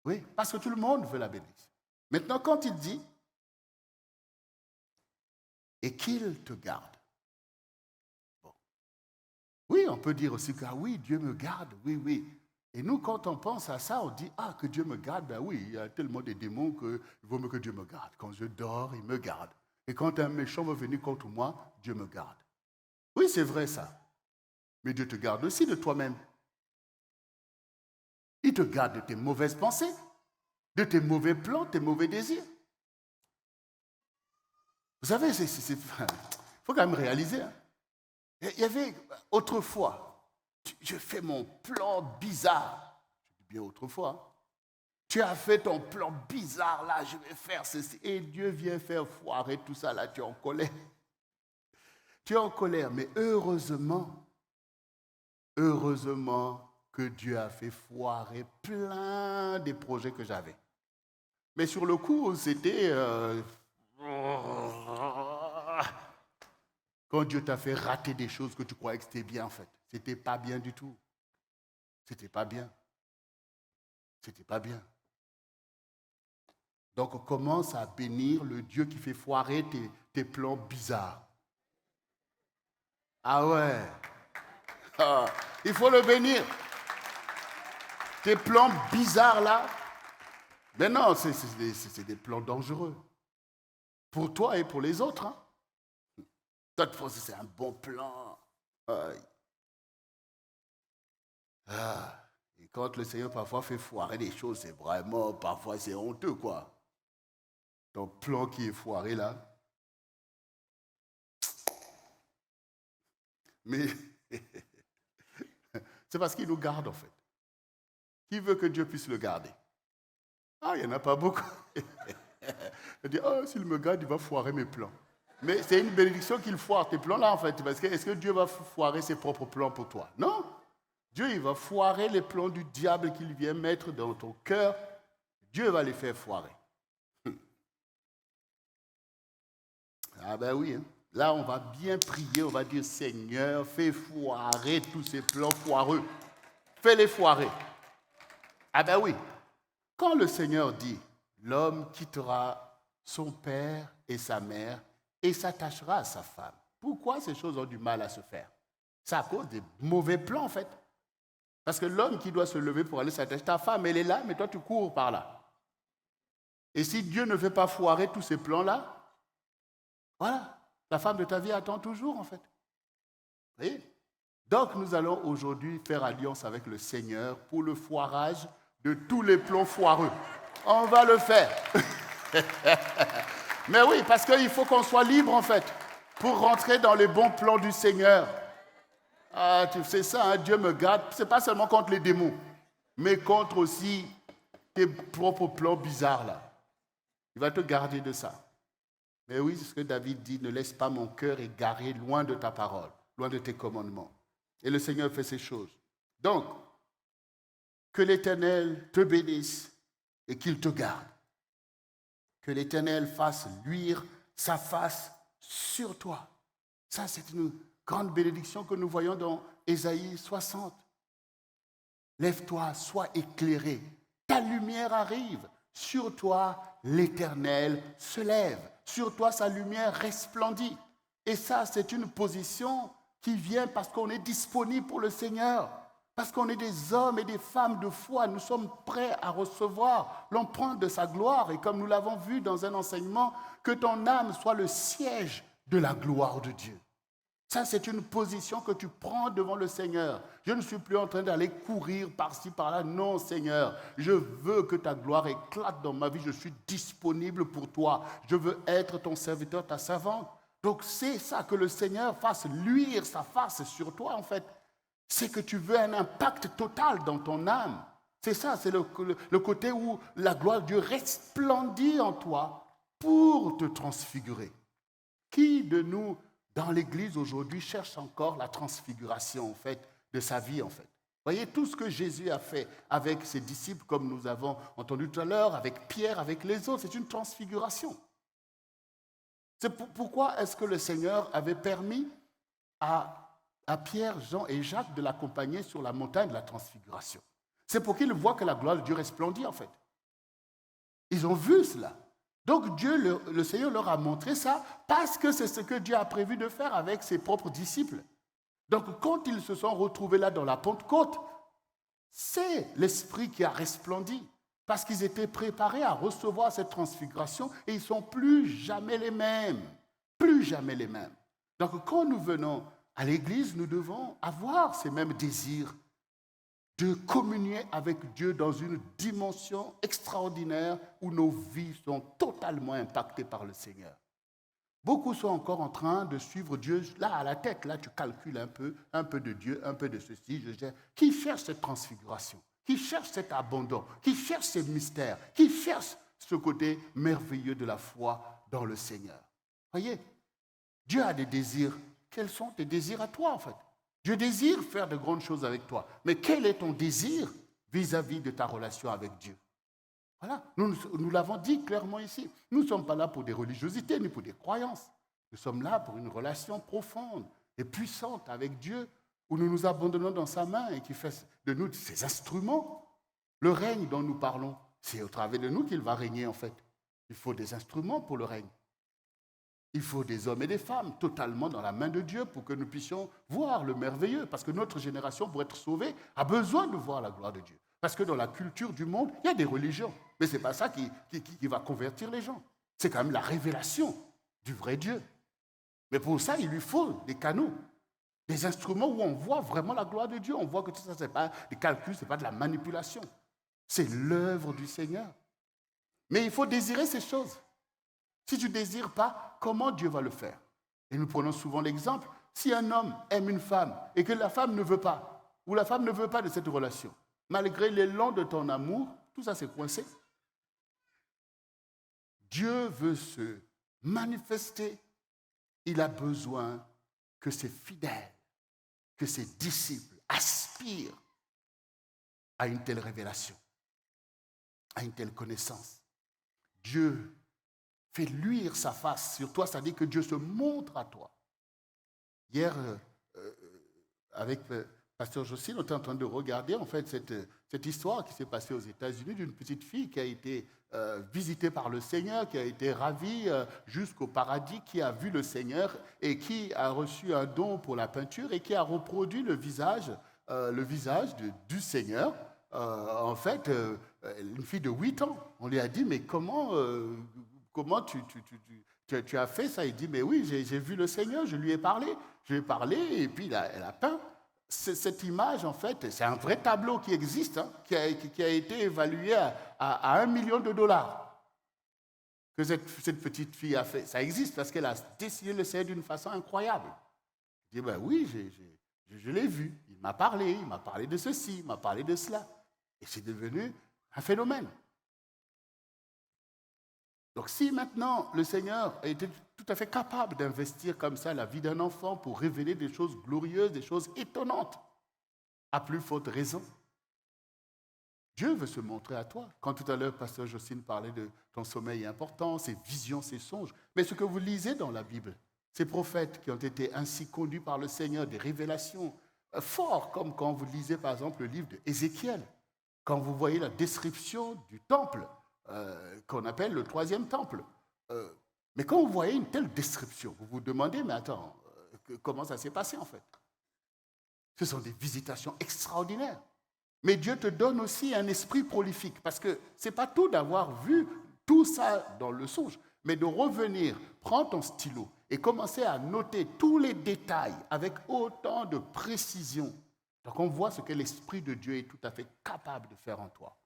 Speaker 1: Oui, parce que tout le monde veut la bénédiction. Maintenant, quand il dit et qu'il te garde. Bon. Oui, on peut dire aussi que ah oui, Dieu me garde, oui, oui. Et nous, quand on pense à ça, on dit, ah, que Dieu me garde, ben oui, il y a tellement de démons qu'il vaut mieux que Dieu me garde. Quand je dors, il me garde. Et quand un méchant veut venir contre moi, Dieu me garde. Oui, c'est vrai ça. Mais Dieu te garde aussi de toi-même. Il te garde de tes mauvaises pensées, de tes mauvais plans, tes mauvais désirs. Vous savez, il faut quand même réaliser. Hein. Il y avait autrefois, je fais mon plan bizarre. Je dis bien autrefois. Hein. Tu as fait ton plan bizarre là, je vais faire ceci. Et Dieu vient faire foirer tout ça là, tu es en colère. Tu es en colère, mais heureusement que Dieu a fait foirer plein des projets que j'avais. Mais sur le coup, c'était... quand Dieu t'a fait rater des choses que tu croyais que c'était bien en fait. C'était pas bien du tout. C'était pas bien. C'était pas bien. Donc on commence à bénir le Dieu qui fait foirer tes plans bizarres. Ah ouais. Ah, il faut le bénir. Tes plans bizarres là. Mais non, c'est des plans dangereux. Pour toi et pour les autres. Hein. Toi, tu penses que c'est un bon plan. Et quand le Seigneur parfois fait foirer des choses, c'est vraiment, parfois c'est honteux quoi. Ton plan qui est foiré là. Mais c'est parce qu'il nous garde en fait. Qui veut que Dieu puisse le garder? Ah, il n'y en a pas beaucoup. Il dit, oh, s'il me garde, il va foirer mes plans. Mais c'est une bénédiction qu'il foire tes plans là en fait. Parce que est-ce que Dieu va foirer ses propres plans pour toi? Non. Dieu, il va foirer les plans du diable qu'il vient mettre dans ton cœur. Dieu va les faire foirer. Ah ben oui, hein. Là on va bien prier, on va dire Seigneur, fais foirer tous ces plans foireux. Fais-les foirer. Ah ben oui. Quand le Seigneur dit, l'homme quittera son père et sa mère et s'attachera à sa femme. Pourquoi ces choses ont du mal à se faire? C'est à cause des mauvais plans en fait. Parce que l'homme qui doit se lever pour aller s'attacher, ta femme elle est là, mais toi tu cours par là. Et si Dieu ne fait pas foirer tous ces plans-là, voilà, la femme de ta vie attend toujours en fait. Vous voyez? Donc nous allons aujourd'hui faire alliance avec le Seigneur pour le foirage de tous les plans foireux. On va le faire. Mais oui, parce qu'il faut qu'on soit libre en fait, pour rentrer dans les bons plans du Seigneur. Ah, tu sais ça, hein, Dieu me garde. Ce n'est pas seulement contre les démons, mais contre aussi tes propres plans bizarres là. Il va te garder de ça. Mais oui, c'est ce que David dit, ne laisse pas mon cœur égaré loin de ta parole, loin de tes commandements. Et le Seigneur fait ces choses. Donc, que l'Éternel te bénisse et qu'il te garde. Que l'Éternel fasse luire sa face sur toi. Ça, c'est une grande bénédiction que nous voyons dans Ésaïe 60. Lève-toi, sois éclairé. Ta lumière arrive. Sur toi, l'Éternel se lève. Sur toi, sa lumière resplendit. Et ça, c'est une position qui vient parce qu'on est disponible pour le Seigneur. Parce qu'on est des hommes et des femmes de foi. Nous sommes prêts à recevoir l'empreinte de sa gloire. Et comme nous l'avons vu dans un enseignement, que ton âme soit le siège de la gloire de Dieu. Ça, c'est une position que tu prends devant le Seigneur. Je ne suis plus en train d'aller courir par-ci, par-là. Non, Seigneur, je veux que ta gloire éclate dans ma vie. Je suis disponible pour toi. Je veux être ton serviteur, ta servante. Donc, c'est ça, que le Seigneur fasse luire sa face sur toi, en fait. C'est que tu veux un impact total dans ton âme. C'est ça, c'est le côté où la gloire de Dieu resplendit en toi pour te transfigurer. Qui de nous, dans l'Église aujourd'hui, cherche encore la transfiguration, en fait, de sa vie, en fait? Voyez, tout ce que Jésus a fait avec ses disciples, comme nous avons entendu tout à l'heure, avec Pierre, avec les autres, c'est une transfiguration. C'est pourquoi est-ce que le Seigneur avait permis à Pierre, Jean et Jacques de l'accompagner sur la montagne de la transfiguration? C'est pour qu'ils voient que la gloire de Dieu resplendit, en fait. Ils ont vu cela. Donc Dieu, le Seigneur leur a montré ça parce que c'est ce que Dieu a prévu de faire avec ses propres disciples. Donc, quand ils se sont retrouvés là dans la Pentecôte, c'est l'Esprit qui a resplendi parce qu'ils étaient préparés à recevoir cette transfiguration et ils ne sont plus jamais les mêmes. Plus jamais les mêmes. Donc, quand nous venons à l'Église, nous devons avoir ces mêmes désirs de communier avec Dieu dans une dimension extraordinaire où nos vies sont totalement impactées par le Seigneur. Beaucoup sont encore en train de suivre Dieu là à la tête. Là, tu calcules un peu de Dieu, un peu de ceci. Qui cherche cette transfiguration, qui cherche cet abandon, qui cherche ces mystères, qui cherche ce côté merveilleux de la foi dans le Seigneur. Voyez, Dieu a des désirs. Quels sont tes désirs à toi, en fait? Dieu désire faire de grandes choses avec toi. Mais quel est ton désir vis-à-vis de ta relation avec Dieu? Voilà, nous l'avons dit clairement ici. Nous ne sommes pas là pour des religiosités ni pour des croyances. Nous sommes là pour une relation profonde et puissante avec Dieu, où nous nous abandonnons dans sa main et qui fait de nous ses instruments. Le règne dont nous parlons, c'est au travers de nous qu'il va régner, en fait. Il faut des instruments pour le règne. Il faut des hommes et des femmes totalement dans la main de Dieu pour que nous puissions voir le merveilleux. Parce que notre génération, pour être sauvée, a besoin de voir la gloire de Dieu. Parce que dans la culture du monde, il y a des religions. Mais ce n'est pas ça qui va convertir les gens. C'est quand même la révélation du vrai Dieu. Mais pour ça, il lui faut des canaux, des instruments où on voit vraiment la gloire de Dieu. On voit que tout ça, ce n'est pas des calculs, ce n'est pas de la manipulation. C'est l'œuvre du Seigneur. Mais il faut désirer ces choses. Si tu ne désires pas, comment Dieu va le faire? Et nous prenons souvent l'exemple, si un homme aime une femme et que la femme ne veut pas, ou la femme ne veut pas de cette relation, malgré l'élan de ton amour, tout ça s'est coincé. Dieu veut se manifester. Il a besoin que ses fidèles, que ses disciples aspirent à une telle révélation, à une telle connaissance. Dieu fait luire sa face sur toi, c'est-à-dire que Dieu se montre à toi. Hier, avec Pasteur Jocelyne, on était en train de regarder en fait cette histoire qui s'est passée aux États-Unis d'une petite fille qui a été visitée par le Seigneur, qui a été ravie jusqu'au paradis, qui a vu le Seigneur et qui a reçu un don pour la peinture et qui a reproduit le visage du Seigneur. En fait, une fille de 8 ans. On lui a dit, mais comment tu as fait ça? Il dit, mais oui, j'ai vu le Seigneur, je lui ai parlé et puis elle a peint. Cette image, en fait, c'est un vrai tableau qui existe, hein, qui a été évalué à $1 million que cette petite fille a fait. Ça existe parce qu'elle a dessiné le Seigneur d'une façon incroyable. Je dis, ben oui, je l'ai vu. Il m'a parlé de ceci, il m'a parlé de cela. Et c'est devenu un phénomène. Donc si maintenant le Seigneur a été tout à fait capable d'investir comme ça la vie d'un enfant pour révéler des choses glorieuses, des choses étonnantes, à plus forte raison, Dieu veut se montrer à toi. Quand tout à l'heure, Pasteur Jocelyne parlait de ton sommeil important, ses visions, ses songes, mais ce que vous lisez dans la Bible, ces prophètes qui ont été ainsi conduits par le Seigneur, des révélations fortes, comme quand vous lisez par exemple le livre d'Ézéchiel, quand vous voyez la description du temple, qu'on appelle le 3e temple. Mais quand vous voyez une telle description, vous vous demandez, mais attends, comment ça s'est passé en fait? Ce sont des visitations extraordinaires. Mais Dieu te donne aussi un esprit prolifique, parce que ce n'est pas tout d'avoir vu tout ça dans le songe, mais de revenir, prendre ton stylo et commencer à noter tous les détails avec autant de précision. Donc on voit ce que l'Esprit de Dieu est tout à fait capable de faire en toi.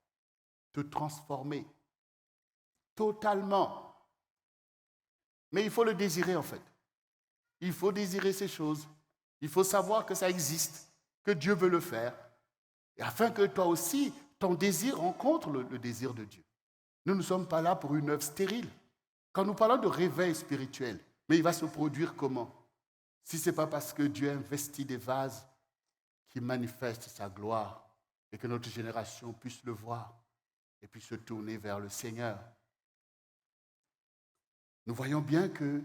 Speaker 1: Te transformer totalement. Mais il faut le désirer en fait. Il faut désirer ces choses. Il faut savoir que ça existe, que Dieu veut le faire. Et afin que toi aussi, ton désir rencontre le désir de Dieu. Nous ne sommes pas là pour une œuvre stérile. Quand nous parlons de réveil spirituel, mais il va se produire comment? Si ce n'est pas parce que Dieu investit des vases qui manifestent sa gloire et que notre génération puisse le voir et puisse se tourner vers le Seigneur. Nous voyons bien que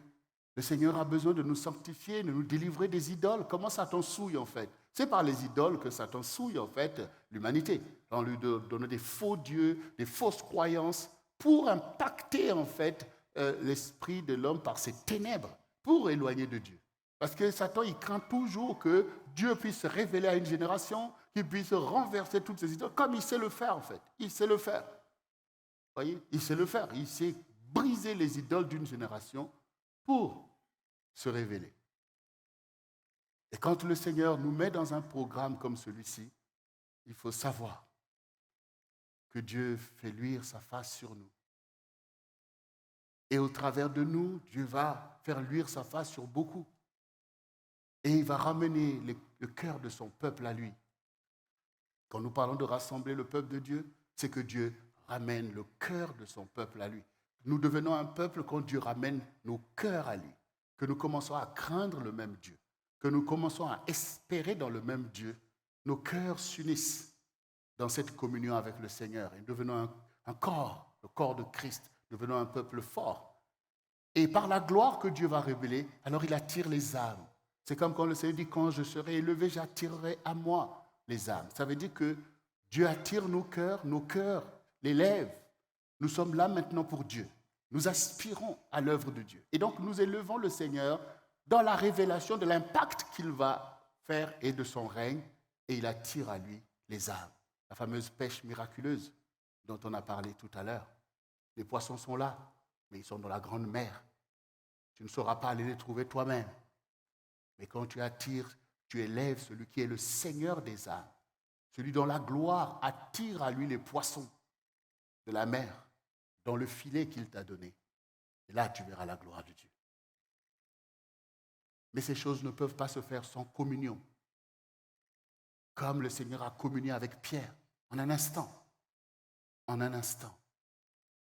Speaker 1: le Seigneur a besoin de nous sanctifier, de nous délivrer des idoles. Comment Satan souille en fait? C'est par les idoles que Satan souille en fait l'humanité, en lui donnant des faux dieux, des fausses croyances pour impacter en fait l'esprit de l'homme par ses ténèbres, pour éloigner de Dieu. Parce que Satan, il craint toujours que Dieu puisse se révéler à une génération, qu'il puisse renverser toutes ces idoles, comme il sait le faire en fait. Il sait le faire. Vous voyez, il sait le faire. Il sait briser les idoles d'une génération pour se révéler. Et quand le Seigneur nous met dans un programme comme celui-ci, il faut savoir que Dieu fait luire sa face sur nous. Et au travers de nous, Dieu va faire luire sa face sur beaucoup. Et il va ramener le cœur de son peuple à lui. Quand nous parlons de rassembler le peuple de Dieu, c'est que Dieu ramène le cœur de son peuple à lui. Nous devenons un peuple quand Dieu ramène nos cœurs à lui, que nous commençons à craindre le même Dieu, que nous commençons à espérer dans le même Dieu. Nos cœurs s'unissent dans cette communion avec le Seigneur et nous devenons un corps, le corps de Christ, devenons un peuple fort. Et par la gloire que Dieu va révéler, alors il attire les âmes. C'est comme quand le Seigneur dit, quand je serai élevé, j'attirerai à moi les âmes. Ça veut dire que Dieu attire nos cœurs les lève. Nous sommes là maintenant pour Dieu. Nous aspirons à l'œuvre de Dieu. Et donc nous élevons le Seigneur dans la révélation de l'impact qu'il va faire et de son règne, et il attire à lui les âmes. La fameuse pêche miraculeuse dont on a parlé tout à l'heure. Les poissons sont là, mais ils sont dans la grande mer. Tu ne sauras pas aller les trouver toi-même. Mais quand tu attires, tu élèves celui qui est le Seigneur des âmes, celui dont la gloire attire à lui les poissons de la mer, dans le filet qu'il t'a donné. Et là, tu verras la gloire de Dieu. Mais ces choses ne peuvent pas se faire sans communion. Comme le Seigneur a communié avec Pierre, en un instant. En un instant.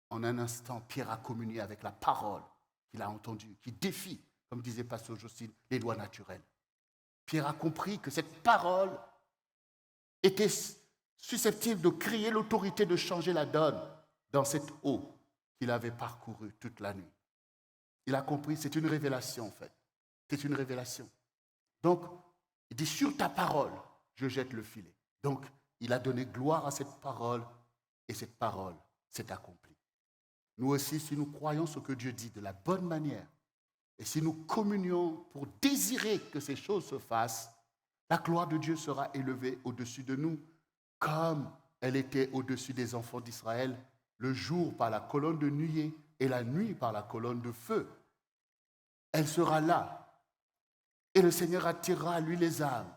Speaker 1: En un instant, Pierre a communié avec la parole qu'il a entendue, qui défie, comme disait Pasteur Jocelyne, les lois naturelles. Pierre a compris que cette parole était susceptible de créer l'autorité de changer la donne dans cette eau qu'il avait parcourue toute la nuit. Il a compris, c'est une révélation en fait. C'est une révélation. Donc, il dit, sur ta parole, je jette le filet. Donc, il a donné gloire à cette parole et cette parole s'est accomplie. Nous aussi, si nous croyons ce que Dieu dit de la bonne manière et si nous communions pour désirer que ces choses se fassent, la gloire de Dieu sera élevée au-dessus de nous comme elle était au-dessus des enfants d'Israël, le jour par la colonne de nuée et la nuit par la colonne de feu. Elle sera là. Et le Seigneur attirera à lui les âmes.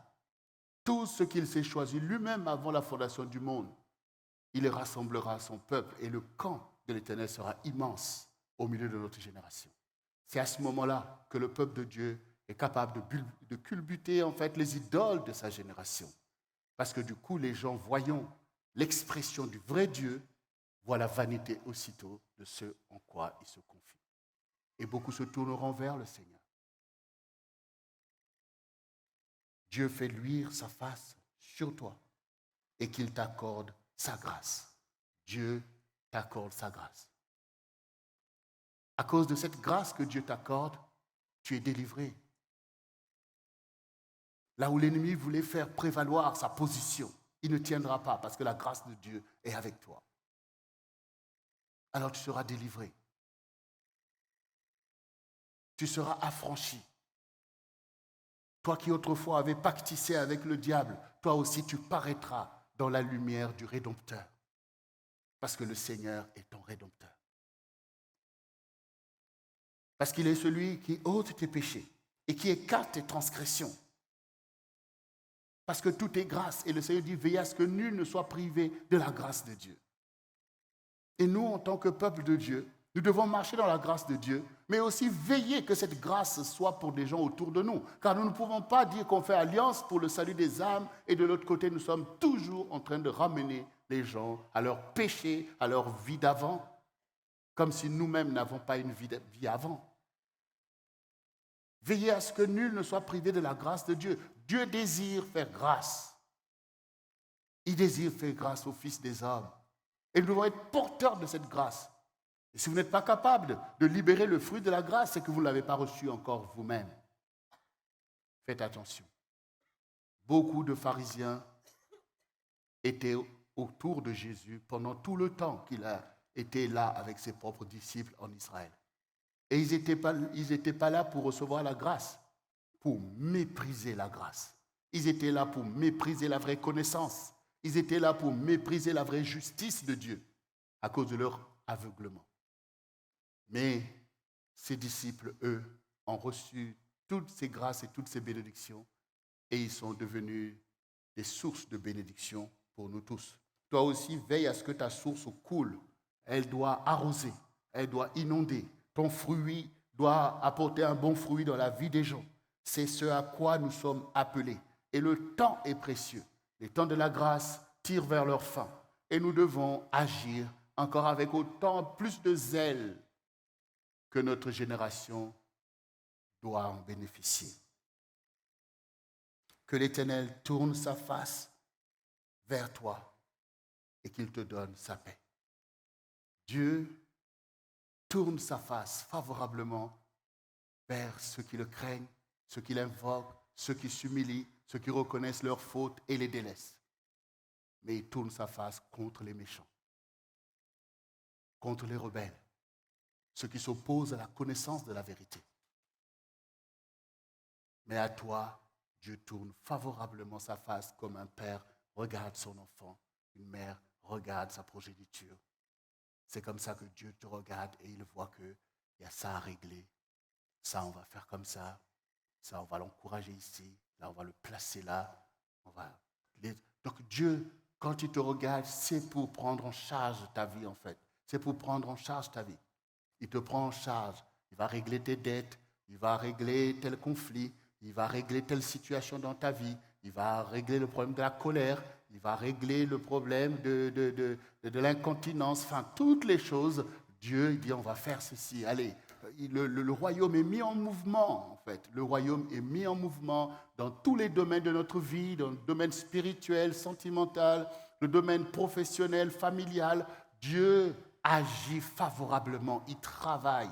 Speaker 1: Tout ce qu'il s'est choisi lui-même avant la fondation du monde, il les rassemblera à son peuple et le camp de l'Éternel sera immense au milieu de notre génération. C'est à ce moment-là que le peuple de Dieu est capable de culbuter en fait les idoles de sa génération. Parce que du coup, les gens voyant l'expression du vrai Dieu voient la vanité aussitôt de ce en quoi ils se confient. Et beaucoup se tourneront vers le Seigneur. Dieu fait luire sa face sur toi et qu'il t'accorde sa grâce. Dieu t'accorde sa grâce. À cause de cette grâce que Dieu t'accorde, tu es délivré. Là où l'ennemi voulait faire prévaloir sa position, il ne tiendra pas parce que la grâce de Dieu est avec toi. Alors tu seras délivré. Tu seras affranchi. Toi qui autrefois avais pactissé avec le diable, toi aussi tu paraîtras dans la lumière du Rédempteur. Parce que le Seigneur est ton Rédempteur. Parce qu'il est celui qui ôte tes péchés et qui écarte tes transgressions. Parce que tout est grâce. Et le Seigneur dit, veillez à ce que nul ne soit privé de la grâce de Dieu. Et nous, en tant que peuple de Dieu, nous devons marcher dans la grâce de Dieu, mais aussi veiller que cette grâce soit pour des gens autour de nous. Car nous ne pouvons pas dire qu'on fait alliance pour le salut des âmes et de l'autre côté, nous sommes toujours en train de ramener les gens à leur péché, à leur vie d'avant, comme si nous-mêmes n'avons pas une vie avant. Veillez à ce que nul ne soit privé de la grâce de Dieu. Dieu désire faire grâce. Il désire faire grâce au Fils des hommes. Et nous devons être porteurs de cette grâce. Et si vous n'êtes pas capable de libérer le fruit de la grâce, c'est que vous ne l'avez pas reçu encore vous-même. Faites attention. Beaucoup de pharisiens étaient autour de Jésus pendant tout le temps qu'il a été là avec ses propres disciples en Israël. Et ils n'étaient pas là pour recevoir la grâce, pour mépriser la grâce. Ils étaient là pour mépriser la vraie connaissance. Ils étaient là pour mépriser la vraie justice de Dieu à cause de leur aveuglement. Mais ces disciples, eux, ont reçu toutes ces grâces et toutes ces bénédictions et ils sont devenus des sources de bénédiction pour nous tous. Toi aussi, veille à ce que ta source coule. Elle doit arroser, elle doit inonder. Ton fruit doit apporter un bon fruit dans la vie des gens. C'est ce à quoi nous sommes appelés. Et le temps est précieux. Les temps de la grâce tirent vers leur fin. Et nous devons agir encore avec autant plus de zèle que notre génération doit en bénéficier. Que l'Éternel tourne sa face vers toi et qu'il te donne sa paix. Dieu tourne sa face favorablement vers ceux qui le craignent, ceux qui l'invoquent, ceux qui s'humilient, ceux qui reconnaissent leurs fautes et les délaissent. Mais il tourne sa face contre les méchants, contre les rebelles, ceux qui s'opposent à la connaissance de la vérité. Mais à toi, Dieu tourne favorablement sa face comme un père regarde son enfant, une mère regarde sa progéniture. C'est comme ça que Dieu te regarde et il voit qu'il y a ça à régler. Ça, on va faire comme ça. Ça, on va l'encourager ici. Là, on va le placer là. Donc Dieu, quand il te regarde, c'est pour prendre en charge ta vie, en fait. C'est pour prendre en charge ta vie. Il te prend en charge. Il va régler tes dettes. Il va régler tel conflit. Il va régler telle situation dans ta vie. Il va régler le problème de la colère. Il va régler le problème de l'incontinence. Enfin, toutes les choses. Dieu dit, on va faire ceci. Allez, le royaume est mis en mouvement, en fait. Le royaume est mis en mouvement dans tous les domaines de notre vie, dans le domaine spirituel, sentimental, le domaine professionnel, familial. Dieu agit favorablement. Il travaille.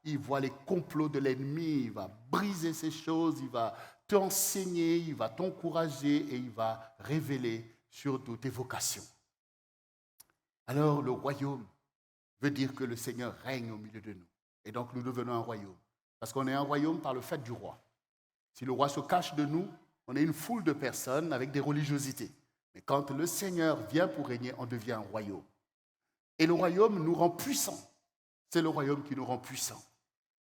Speaker 1: Il voit les complots de l'ennemi. Il va briser ces choses. Il va t'enseigner. Il va t'encourager et il va révéler surtout tes vocations. Alors, le royaume veut dire que le Seigneur règne au milieu de nous. Et donc, nous devenons un royaume. Parce qu'on est un royaume par le fait du roi. Si le roi se cache de nous, on est une foule de personnes avec des religiosités. Mais quand le Seigneur vient pour régner, on devient un royaume. Et le royaume nous rend puissants. C'est le royaume qui nous rend puissants.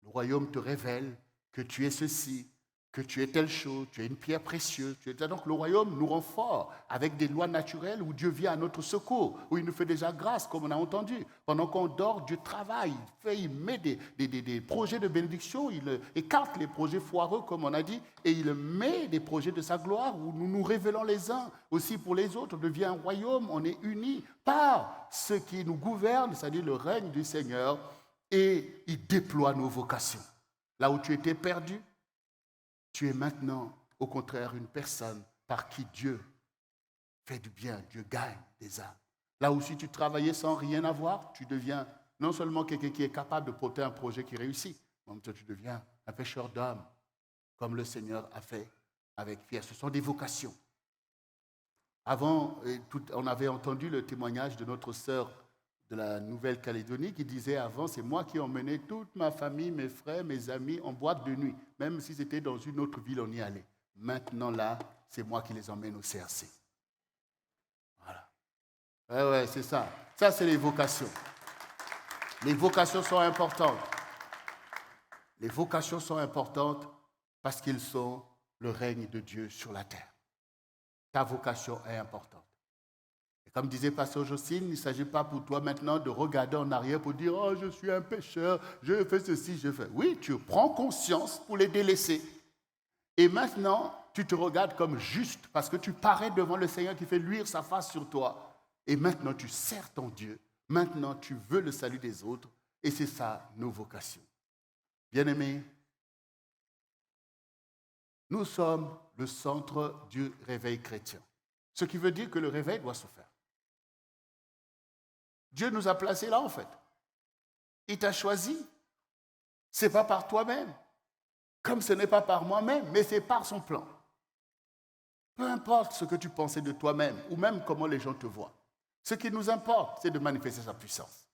Speaker 1: Le royaume te révèle que tu es ceci, que tu es telle chose, tu es une pierre précieuse. Donc le royaume nous rend forts avec des lois naturelles où Dieu vient à notre secours, où il nous fait déjà grâce, comme on a entendu. Pendant qu'on dort, Dieu travaille, il met des projets de bénédiction, il écarte les projets foireux, comme on a dit, et il met des projets de sa gloire où nous nous révélons les uns aussi pour les autres. On devient un royaume, on est unis par ce qui nous gouverne, c'est-à-dire le règne du Seigneur, et il déploie nos vocations. Là où tu étais perdu, tu es maintenant, au contraire, une personne par qui Dieu fait du bien, Dieu gagne des âmes. Là où si tu travaillais sans rien avoir, tu deviens non seulement quelqu'un qui est capable de porter un projet qui réussit, mais en même temps tu deviens un pêcheur d'âmes, comme le Seigneur a fait avec Pierre. Ce sont des vocations. Avant, on avait entendu le témoignage de notre sœur de la Nouvelle-Calédonie qui disait avant, c'est moi qui emmenais toute ma famille, mes frères, mes amis en boîte de nuit. Même si c'était dans une autre ville, on y allait. Maintenant là, c'est moi qui les emmène au CRC. Voilà. Ouais, c'est ça. Ça, c'est les vocations. Les vocations sont importantes. Les vocations sont importantes parce qu'ils sont le règne de Dieu sur la terre. Ta vocation est importante. Comme disait Pasteur Jocelyne, il ne s'agit pas pour toi maintenant de regarder en arrière pour dire « Oh, je suis un pécheur, je fais ceci, je fais... » Oui, tu prends conscience pour les délaisser. Et maintenant, tu te regardes comme juste parce que tu parais devant le Seigneur qui fait luire sa face sur toi. Et maintenant, tu sers ton Dieu. Maintenant, tu veux le salut des autres. Et c'est ça, nos vocations. Bien-aimés, nous sommes le centre du réveil chrétien. Ce qui veut dire que le réveil doit se faire. Dieu nous a placés là, en fait. Il t'a choisi. Ce n'est pas par toi-même. Comme ce n'est pas par moi-même, mais c'est par son plan. Peu importe ce que tu pensais de toi-même, ou même comment les gens te voient. Ce qui nous importe, c'est de manifester sa puissance.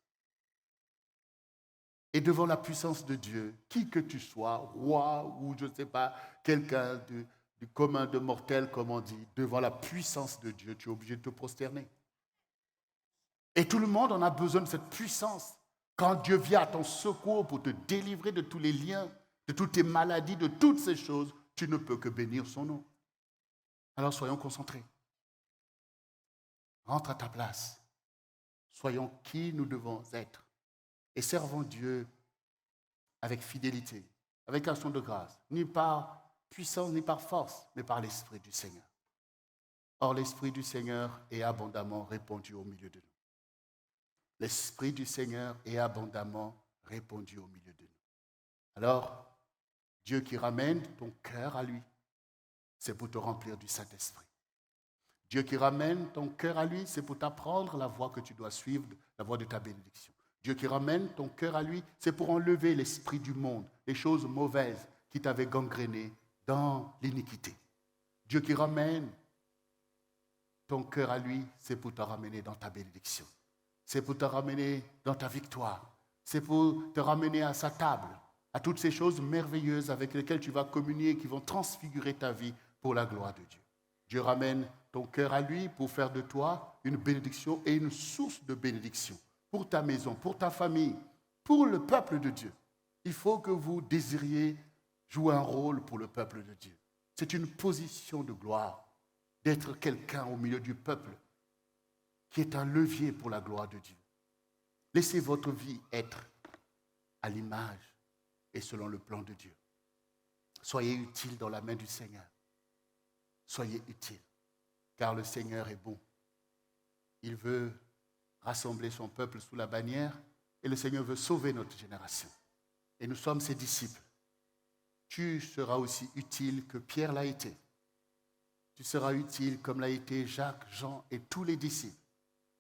Speaker 1: Et devant la puissance de Dieu, qui que tu sois, roi ou je ne sais pas, quelqu'un du commun de mortels, comme on dit, devant la puissance de Dieu, tu es obligé de te prosterner. Et tout le monde en a besoin de cette puissance. Quand Dieu vient à ton secours pour te délivrer de tous les liens, de toutes tes maladies, de toutes ces choses, tu ne peux que bénir son nom. Alors soyons concentrés. Rentre à ta place. Soyons qui nous devons être. Et servons Dieu avec fidélité, avec action de grâce, ni par puissance, ni par force, mais par l'Esprit du Seigneur. Or, l'Esprit du Seigneur est abondamment répandu au milieu de nous. L'Esprit du Seigneur est abondamment répandu au milieu de nous. Alors, Dieu qui ramène ton cœur à lui, c'est pour te remplir du Saint-Esprit. Dieu qui ramène ton cœur à lui, c'est pour t'apprendre la voie que tu dois suivre, la voie de ta bénédiction. Dieu qui ramène ton cœur à lui, c'est pour enlever l'esprit du monde, les choses mauvaises qui t'avaient gangréné dans l'iniquité. Dieu qui ramène ton cœur à lui, c'est pour te ramener dans ta bénédiction. C'est pour te ramener dans ta victoire. C'est pour te ramener à sa table, à toutes ces choses merveilleuses avec lesquelles tu vas communier, qui vont transfigurer ta vie pour la gloire de Dieu. Dieu ramène ton cœur à lui pour faire de toi une bénédiction et une source de bénédiction pour ta maison, pour ta famille, pour le peuple de Dieu. Il faut que vous désiriez jouer un rôle pour le peuple de Dieu. C'est une position de gloire d'être quelqu'un au milieu du peuple qui est un levier pour la gloire de Dieu. Laissez votre vie être à l'image et selon le plan de Dieu. Soyez utiles dans la main du Seigneur. Soyez utiles, car le Seigneur est bon. Il veut rassembler son peuple sous la bannière et le Seigneur veut sauver notre génération. Et nous sommes ses disciples. Tu seras aussi utile que Pierre l'a été. Tu seras utile comme l'a été Jacques, Jean et tous les disciples.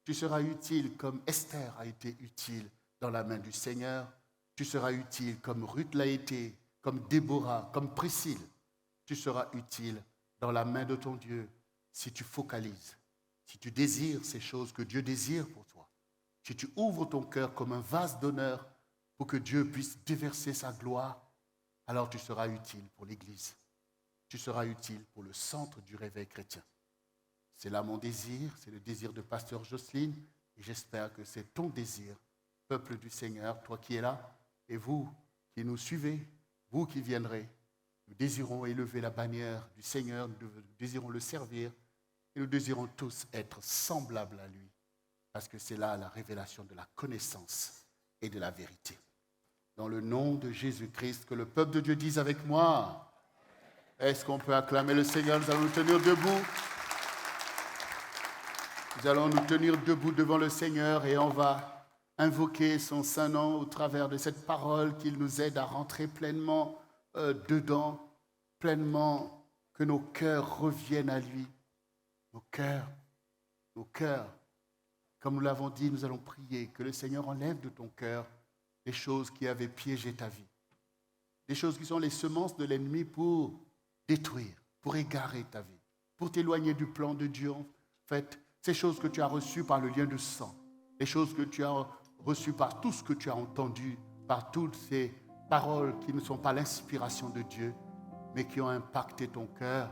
Speaker 1: Tu seras utile comme Esther a été utile dans la main du Seigneur. Tu seras utile comme Ruth l'a été, comme Déborah, comme Priscille. Tu seras utile dans la main de ton Dieu si tu focalises, si tu désires ces choses que Dieu désire pour toi. Si tu ouvres ton cœur comme un vase d'honneur pour que Dieu puisse déverser sa gloire, alors tu seras utile pour l'Église. Tu seras utile pour le centre du réveil chrétien. C'est là mon désir, c'est le désir de Pasteur Jocelyne, et j'espère que c'est ton désir, peuple du Seigneur, toi qui es là, et vous qui nous suivez, vous qui viendrez. Nous désirons élever la bannière du Seigneur, nous désirons le servir, et nous désirons tous être semblables à lui, parce que c'est là la révélation de la connaissance et de la vérité. Dans le nom de Jésus-Christ, que le peuple de Dieu dise avec moi. Est-ce qu'on peut acclamer le Seigneur? Nous allons nous tenir debout. Nous allons nous tenir debout devant le Seigneur et on va invoquer son saint nom au travers de cette parole qu'il nous aide à rentrer pleinement dedans, pleinement, que nos cœurs reviennent à lui. Nos cœurs. Comme nous l'avons dit, nous allons prier que le Seigneur enlève de ton cœur les choses qui avaient piégé ta vie. Des choses qui sont les semences de l'ennemi pour détruire, pour égarer ta vie, pour t'éloigner du plan de Dieu. En fait, ces choses que tu as reçues par le lien de sang, les choses que tu as reçues par tout ce que tu as entendu, par toutes ces paroles qui ne sont pas l'inspiration de Dieu, mais qui ont impacté ton cœur,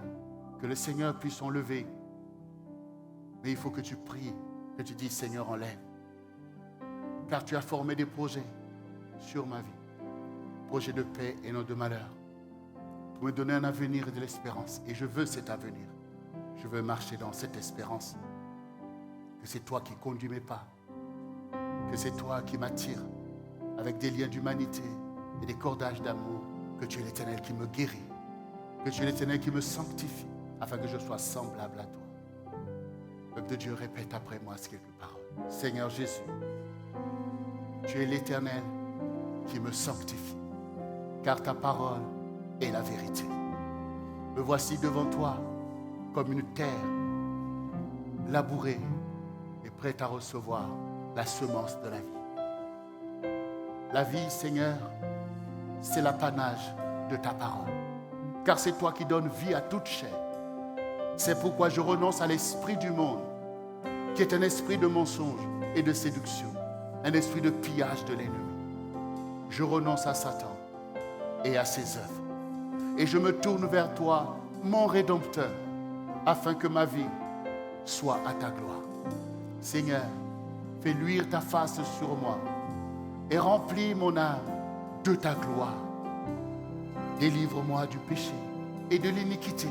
Speaker 1: que le Seigneur puisse enlever. Mais il faut que tu pries, que tu dis, Seigneur, enlève. Car tu as formé des projets sur ma vie, projets de paix et non de malheur, pour me donner un avenir et de l'espérance. Et je veux cet avenir. Je veux marcher dans cette espérance. Que c'est toi qui conduis mes pas. Que c'est toi qui m'attires avec des liens d'humanité et des cordages d'amour. Que tu es l'Éternel qui me guérit. Que tu es l'Éternel qui me sanctifie afin que je sois semblable à toi. Peuple de Dieu, répète après moi ces quelques paroles. Seigneur Jésus, tu es l'Éternel qui me sanctifie, car ta parole est la vérité. Me voici devant toi comme une terre labourée et prête à recevoir la semence de la vie. La vie, Seigneur, c'est l'apanage de ta parole, car c'est toi qui donnes vie à toute chair. C'est pourquoi je renonce à l'esprit du monde, qui est un esprit de mensonge et de séduction, un esprit de pillage de l'ennemi. Je renonce à Satan et à ses œuvres. Et je me tourne vers toi mon Rédempteur, afin que ma vie soit à ta gloire. Seigneur, fais luire ta face sur moi et remplis mon âme de ta gloire. Délivre-moi du péché et de l'iniquité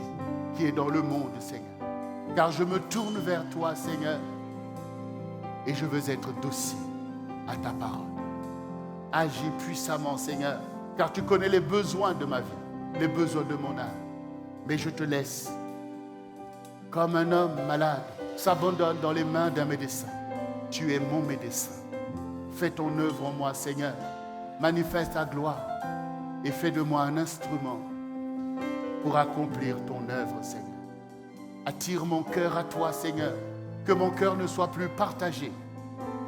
Speaker 1: qui est dans le monde, Seigneur. Car je me tourne vers toi, Seigneur, et je veux être docile à ta parole. Agis puissamment, Seigneur, car tu connais les besoins de ma vie, les besoins de mon âme. Mais je te laisse, comme un homme malade s'abandonne dans les mains d'un médecin. Tu es mon médecin. Fais ton œuvre en moi, Seigneur. Manifeste ta gloire et fais de moi un instrument pour accomplir ton œuvre, Seigneur. Attire mon cœur à toi, Seigneur. Que mon cœur ne soit plus partagé,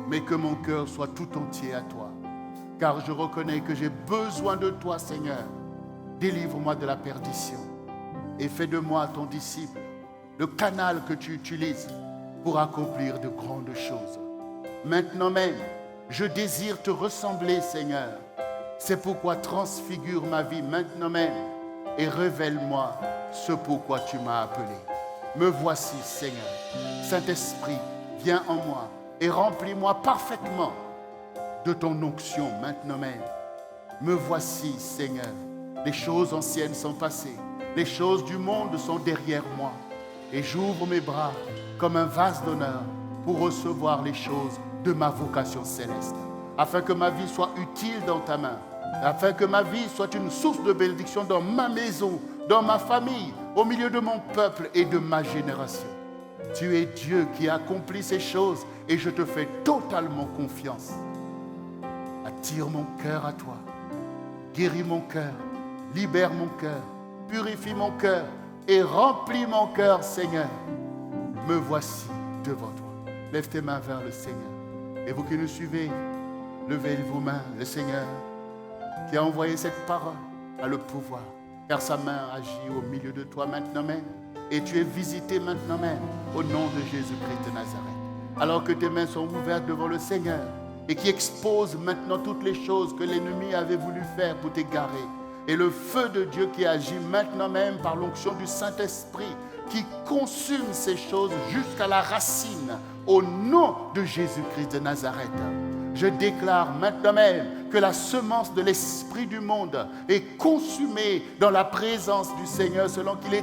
Speaker 1: mais que mon cœur soit tout entier à toi. Car je reconnais que j'ai besoin de toi, Seigneur. Délivre-moi de la perdition et fais de moi ton disciple, le canal que tu utilises pour accomplir de grandes choses. Maintenant même, je désire te ressembler, Seigneur. C'est pourquoi transfigure ma vie maintenant même et révèle-moi ce pourquoi tu m'as appelé. Me voici, Seigneur. Saint-Esprit, viens en moi et remplis-moi parfaitement de ton onction maintenant même. Me voici, Seigneur. Les choses anciennes sont passées. Les choses du monde sont derrière moi. Et j'ouvre mes bras comme un vase d'honneur pour recevoir les choses de ma vocation céleste. Afin que ma vie soit utile dans ta main. Afin que ma vie soit une source de bénédiction dans ma maison, dans ma famille, au milieu de mon peuple et de ma génération. Tu es Dieu qui accomplit ces choses et je te fais totalement confiance. Attire mon cœur à toi. Guéris mon cœur. Libère mon cœur. Purifie mon cœur et remplis mon cœur, Seigneur. Me voici devant toi. Lève tes mains vers le Seigneur. Et vous qui nous suivez, levez vos mains. Le Seigneur qui a envoyé cette parole a le pouvoir. Car sa main agit au milieu de toi maintenant même. Et tu es visité maintenant même au nom de Jésus-Christ de Nazareth. Alors que tes mains sont ouvertes devant le Seigneur et qui expose maintenant toutes les choses que l'ennemi avait voulu faire pour t'égarer. Et le feu de Dieu qui agit maintenant même par l'onction du Saint-Esprit qui consume ces choses jusqu'à la racine au nom de Jésus-Christ de Nazareth. Je déclare maintenant même que la semence de l'esprit du monde est consumée dans la présence du Seigneur selon qu'il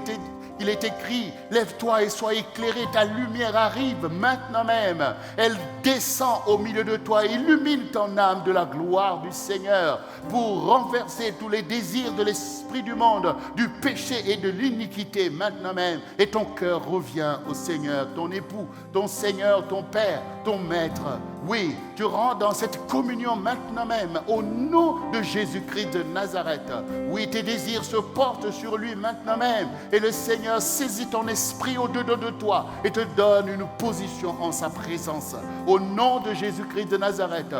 Speaker 1: est écrit, lève-toi et sois éclairé, ta lumière arrive maintenant même. Elle descend au milieu de toi, illumine ton âme de la gloire du Seigneur pour renverser tous les désirs de l'esprit du monde, du péché et de l'iniquité maintenant même. Et ton cœur revient au Seigneur, ton époux, ton Seigneur, ton Père, ton Maître. Oui, tu rentres dans cette communion maintenant même au nom de Jésus-Christ de Nazareth. Oui, tes désirs se portent sur lui maintenant même et le Seigneur saisit ton esprit au-dedans de toi et te donne une position en sa présence. Au nom de Jésus-Christ de Nazareth,